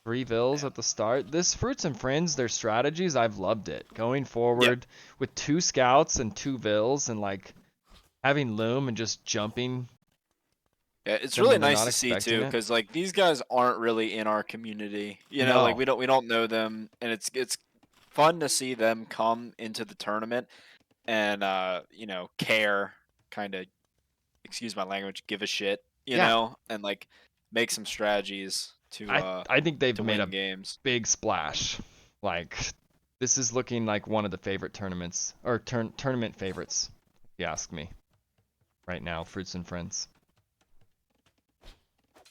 3 vills Yeah. at the start. This Fruits and Friends, their strategies, I've loved it. Going forward with 2 scouts and 2 vills and like having loom and just jumping Yeah, it's them really when they're nice not to see expecting too, it. because like these guys aren't really in our community. You know, like No. we don't know them, and it's fun to see them come into the tournament and you know, care, kind of, excuse my language, give a shit, you Yeah. know, and like make some strategies I think they've to made win a games. big splash. Like this is looking like one of the favorite tournaments or tournament favorites, if you ask me. Right now, Fruits and Friends.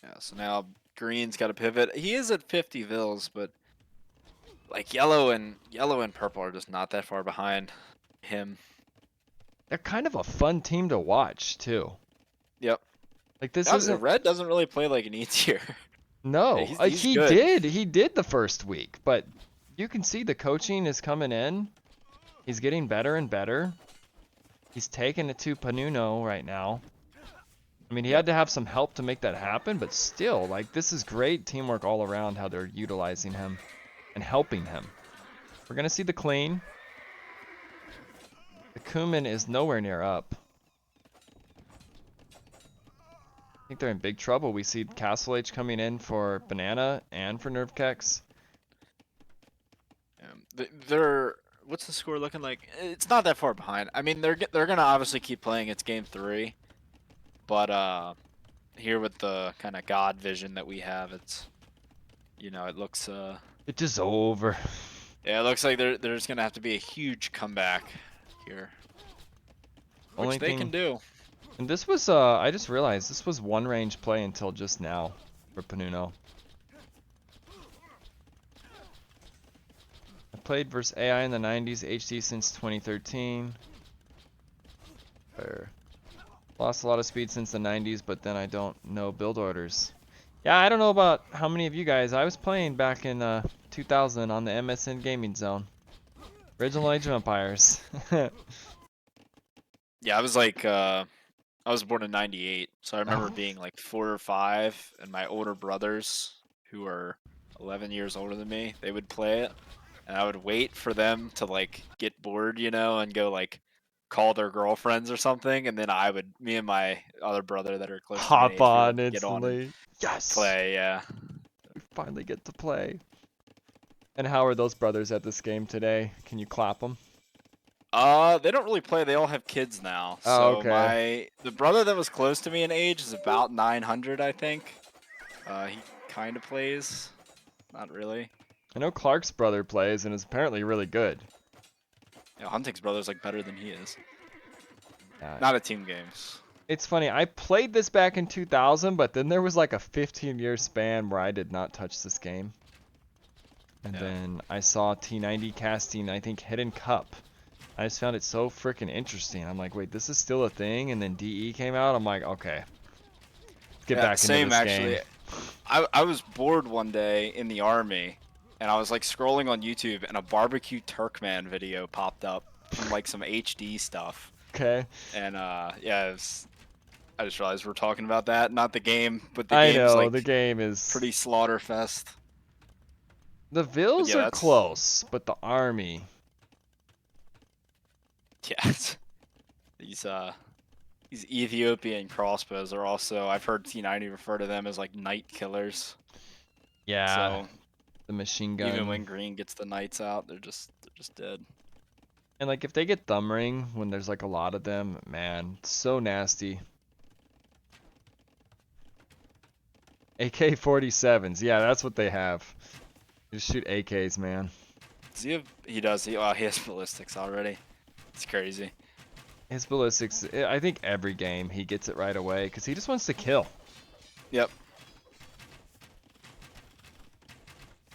Yeah, so now green's got to pivot. He is at 50 vills, but like yellow and purple are just not that far behind him. They're kind of a fun team to watch too. Yep. Like this Obviously, isn't red doesn't really play like an E tier. Yeah, no. he's good. He did the first week, but you can see the coaching is coming in. He's getting better and better. He's taking it to Panuno right now. I mean, he Yep. had to have some help to make that happen, but still, like, this is great teamwork all around how they're utilizing him and helping him. We're going to see the clean. The Kumin is nowhere near up. I think they're in big trouble. We see Castle H coming in for Banana and for Nerve Kex. They're what's the score looking like? It's not that far behind. I mean, they're gonna obviously keep playing. It's game 3, but here with the kind of God vision that we have, it's it looks It is over. yeah, it looks like there's gonna have to be a huge comeback here, which they can do. And this was, I just realized this was one range play until just now for Panuno. I played versus AI in the 90s, HD since 2013. Lost a lot of speed since the 90s, but then I don't know build orders. Yeah, I don't know about how many of you guys. I was playing back in 2000 on the MSN Gaming Zone. Original Age of Empires. Yeah, I was like, I was born in '98, so I remember Oh, being like 4 or 5, and my older brothers, who are 11 years older than me, they would play it, and I would wait for them to like get bored, and go like call their girlfriends or something, and then me and my other brother that are close to me in hop age, we on would get on and instantly. Yes! play. Yeah. We finally get to play. And how are those brothers at this game today? Can you clap them? They don't really play. They all have kids now. Oh, So okay. the brother that was close to me in age is about 900, I think. He kind of plays, not really. I know Clark's brother plays and is apparently really good. Yeah, Hunting's brother's like better than he is. Yeah. Not at team games. It's funny, I played this back in 2000, but then there was like a 15-year span where I did not touch this game. And Yeah. then I saw T90 casting, I think, Hidden Cup. I just found it so freaking interesting. I'm like, wait, this is still a thing? And then DE came out. I'm like, okay, let's get Yeah, back into same this game. actually. I was bored one day in the army, and I was like scrolling on YouTube, and a barbecue Turkman video popped up from like some HD stuff. Okay. And yeah, I just realized we're talking about that, not the game, but the I game's know, the like game is... pretty slaughterfest. The But Vils yeah, are that's close, but the army... yeah. These these Ethiopian crossbows are also, I've heard T90 refer to them as like night killers. Yeah, So the machine even gun. when green gets the knights out, they're just dead. And like if they get thumb ring when there's like a lot of them, man, so nasty. AK-47s, yeah, that's what they have. Just shoot AKs, man. Does he have? He does. He has ballistics already. It's crazy. His ballistics, I think every game he gets it right away because he just wants to kill. Yep.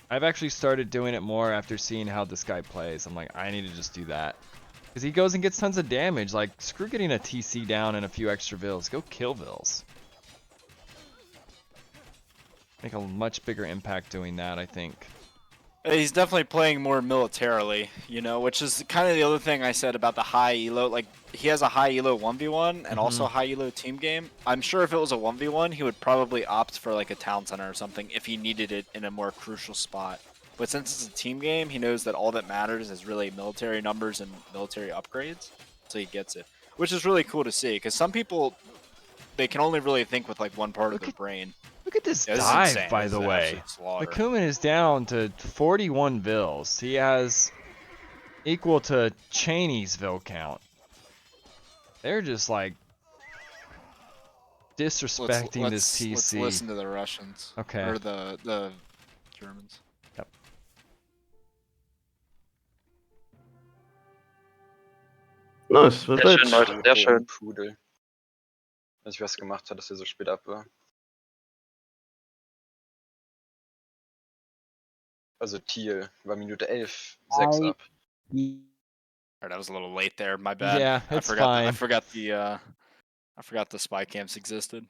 I've actually started doing it more after seeing how this guy plays. I'm like, I need to just do that. Because he goes and gets tons of damage. Like, screw getting a TC down and a few extra Vils. Go kill Vils. Make a much bigger impact doing that, I think. He's definitely playing more militarily, which is kind of the other thing I said about the high elo. Like, he has a high elo 1v1 and also a high elo team game. I'm sure if it was a 1v1, he would probably opt for like a town center or something if he needed it in a more crucial spot. But since it's a team game, he knows that all that matters is really military numbers and military upgrades. So he gets it, which is really cool to see because some people, they can only really think with like one part of their brain. Look at this Yeah, this is dive, insane. by This is the an way. absolute slaughter. McCuman is down to 41 Vils. He has equal to Cheney's Vil count. They're just like disrespecting this TC. Let's listen to the Russians. Okay. Or the Germans. Yep. No, es wird Sehr schön, halt. Leute, sehr schön. Pudel. Weiß ich, was gemacht hat, dass er so spät ab war. Also Thiel war Minute 11, 6 ab. Alright, that was a little late there. My bad. Yeah, it's I fine. forgot the spy camps existed.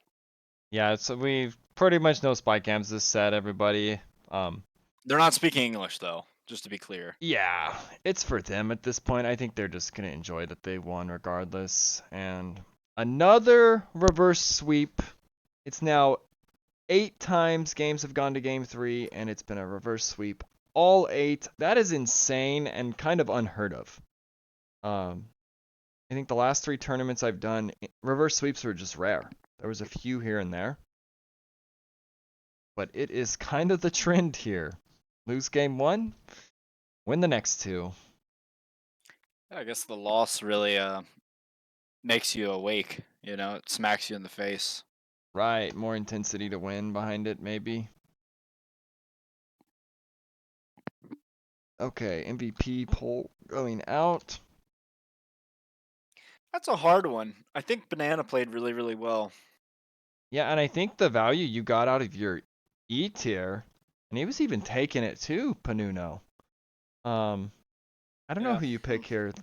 Yeah, so we pretty much know spy cams this set, everybody. They're not speaking English though, just to be clear. Yeah, it's for them at this point. I think they're just gonna enjoy that they won regardless. And another reverse sweep. It's now 8 times games have gone to game 3, and it's been a reverse sweep all 8. That is insane and kind of unheard of. I think the last 3 tournaments I've done, reverse sweeps were just rare. There was a few here and there. But it is kind of the trend here. Lose game 1, win the next 2. I guess the loss really makes you awake, it smacks you in the face. Right, more intensity to win behind it, maybe. Okay, MVP poll going out. That's a hard one. I think Banana played really, really well. Yeah, and I think the value you got out of your E tier, and he was even taking it too, Panuno. I don't know Yeah. who you pick here.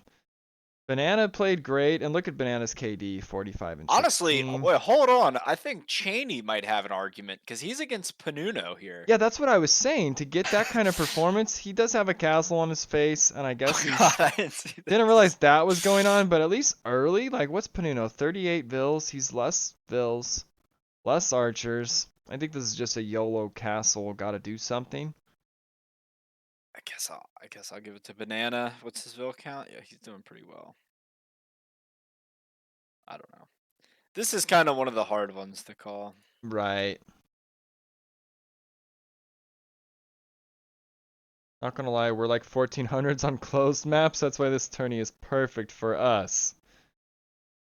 Banana played great, and look at Banana's KD, 45 and Honestly, 16. wait, hold on. I think Cheney might have an argument because he's against Panuno here. Yeah, that's what I was saying. To get that kind of performance, he does have a castle on his face, and I guess Oh he's God, I didn't see didn't this. realize that was going on, but at least early, like what's Panuno? 38 vills. He's less vills, less archers. I think this is just a YOLO castle. Got to do something. I guess I'll give it to Banana. What's his Ville count? Yeah, he's doing pretty well. I don't know. This is kind of one of the hard ones to call. Right. Not gonna lie, we're like 1400s on closed maps. That's why this tourney is perfect for us.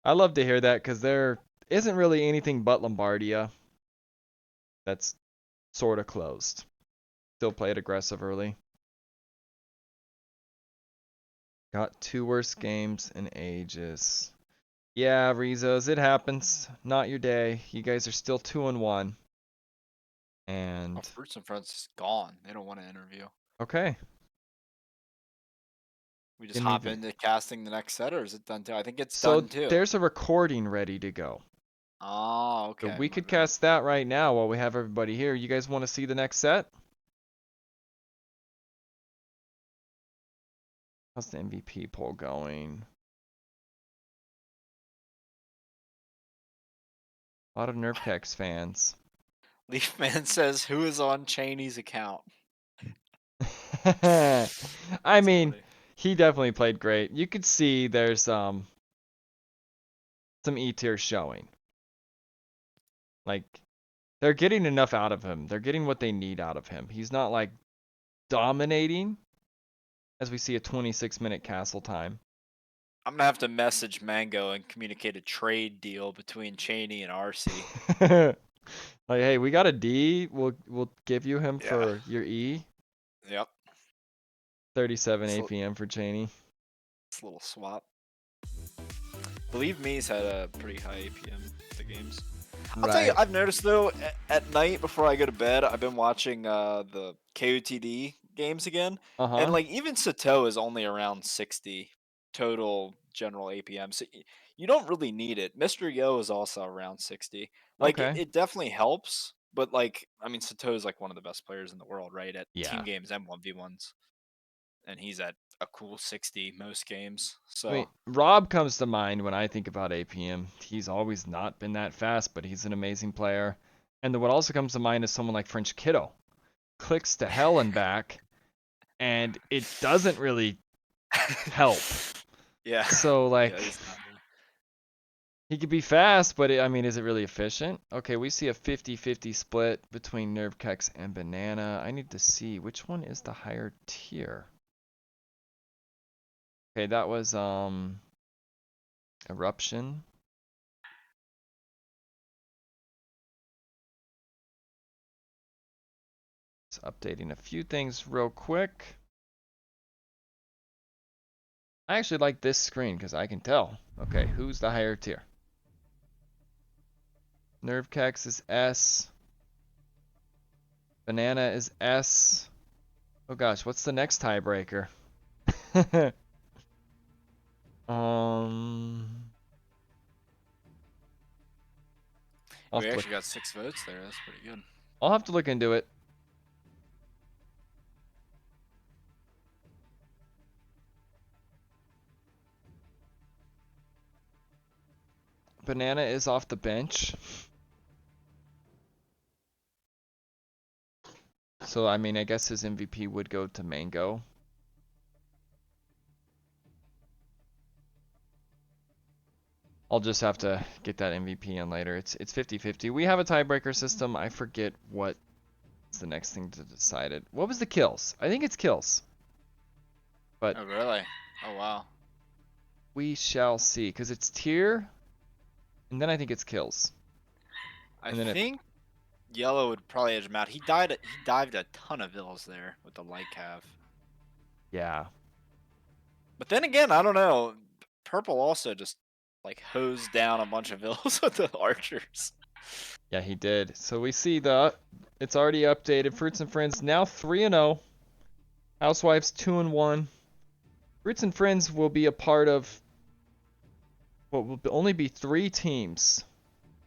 I love to hear that because there isn't really anything but Lombardia that's sort of closed. Still play it aggressive early. Got 2 worst games in ages. Yeah, Rizos, it happens. Not your day. You guys are still 2-1. And Oh, Fruits and Friends is gone. They don't want to interview. okay. We just Give me hop the- into casting the next set, or is it done too? I think it's So done too. there's a recording ready to go. Oh, So okay. we my could bad. cast that right now while we have everybody here. You guys want to see the next set? How's the MVP poll going? A lot of Nerfkex fans. Leafman says, "Who is on Cheney's account?" I That's mean, funny. he definitely played great. You could see there's some E tier showing. Like they're getting enough out of him. They're getting what they need out of him. He's not like dominating as we see a 26-minute castle time. I'm gonna have to message Mango and communicate a trade deal between Cheney and RC. Like, hey, we got a D. We'll give you him Yeah. for your E. Yep. 37 So- APM for Cheney. This little swap. Believe me's had a pretty high APM the games. I'll tell you, I've noticed though, at night before I go to bed, I've been watching the KOTD games again, Uh-huh. and like even Sato is only around 60 total general APM, so you don't really need it. Mr. Yo is also around 60. Like Okay. it definitely helps, but like I mean, Sato is like one of the best players in the world, right? At Yeah. team games and 1v1s, and he's at a cool 60 most games. So I mean, Rob comes to mind when I think about APM. He's always not been that fast, but he's an amazing player. And what also comes to mind is someone like French Kiddo. Clicks to hell and back, and it doesn't really help. yeah. So, like, Yeah, he's not really- he could be fast, but I mean, is it really efficient? Okay, we see a 50-50 split between Nerfkex and Banana. I need to see which one is the higher tier. Okay, that was Eruption. Just updating a few things real quick. I actually like this screen because I can tell. Okay, who's the higher tier? Nerfkex is S. Banana is S. Oh gosh, what's the next tiebreaker? I'll We have to actually look. got 6 votes there. That's pretty good. I'll have to look into it. Banana is off the bench. So, I mean, I guess his MVP would go to Mango. I'll just have to get that MVP in later. It's 50-50. We have a tiebreaker system. I forget what's the next thing to decide it. What was the kills? I think it's kills. But Oh, really? Oh, wow. we shall see. Because it's tier, and then I think it's kills. I And then think Yellow would probably edge him out. He dived a ton of vills there with the light cav. Yeah. But then again, I don't know. Purple also just like hosed down a bunch of vills with the archers. Yeah, he did. So we see it's already updated. Fruits and Friends now 3-0. Housewives 2-1. Fruits and Friends will be a part of will only be 3 teams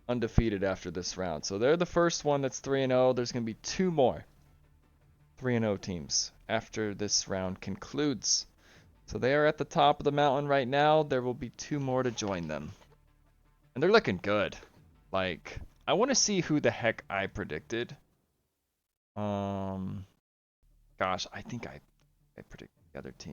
undefeated after this round. So they're the first one that's 3-0. There's going to be 2 more 3-0 teams after this round concludes. So they are at the top of the mountain right now. There will be 2 more to join them. And they're looking good. Like, I want to see who the heck I predicted. Gosh, I think I predicted the other team.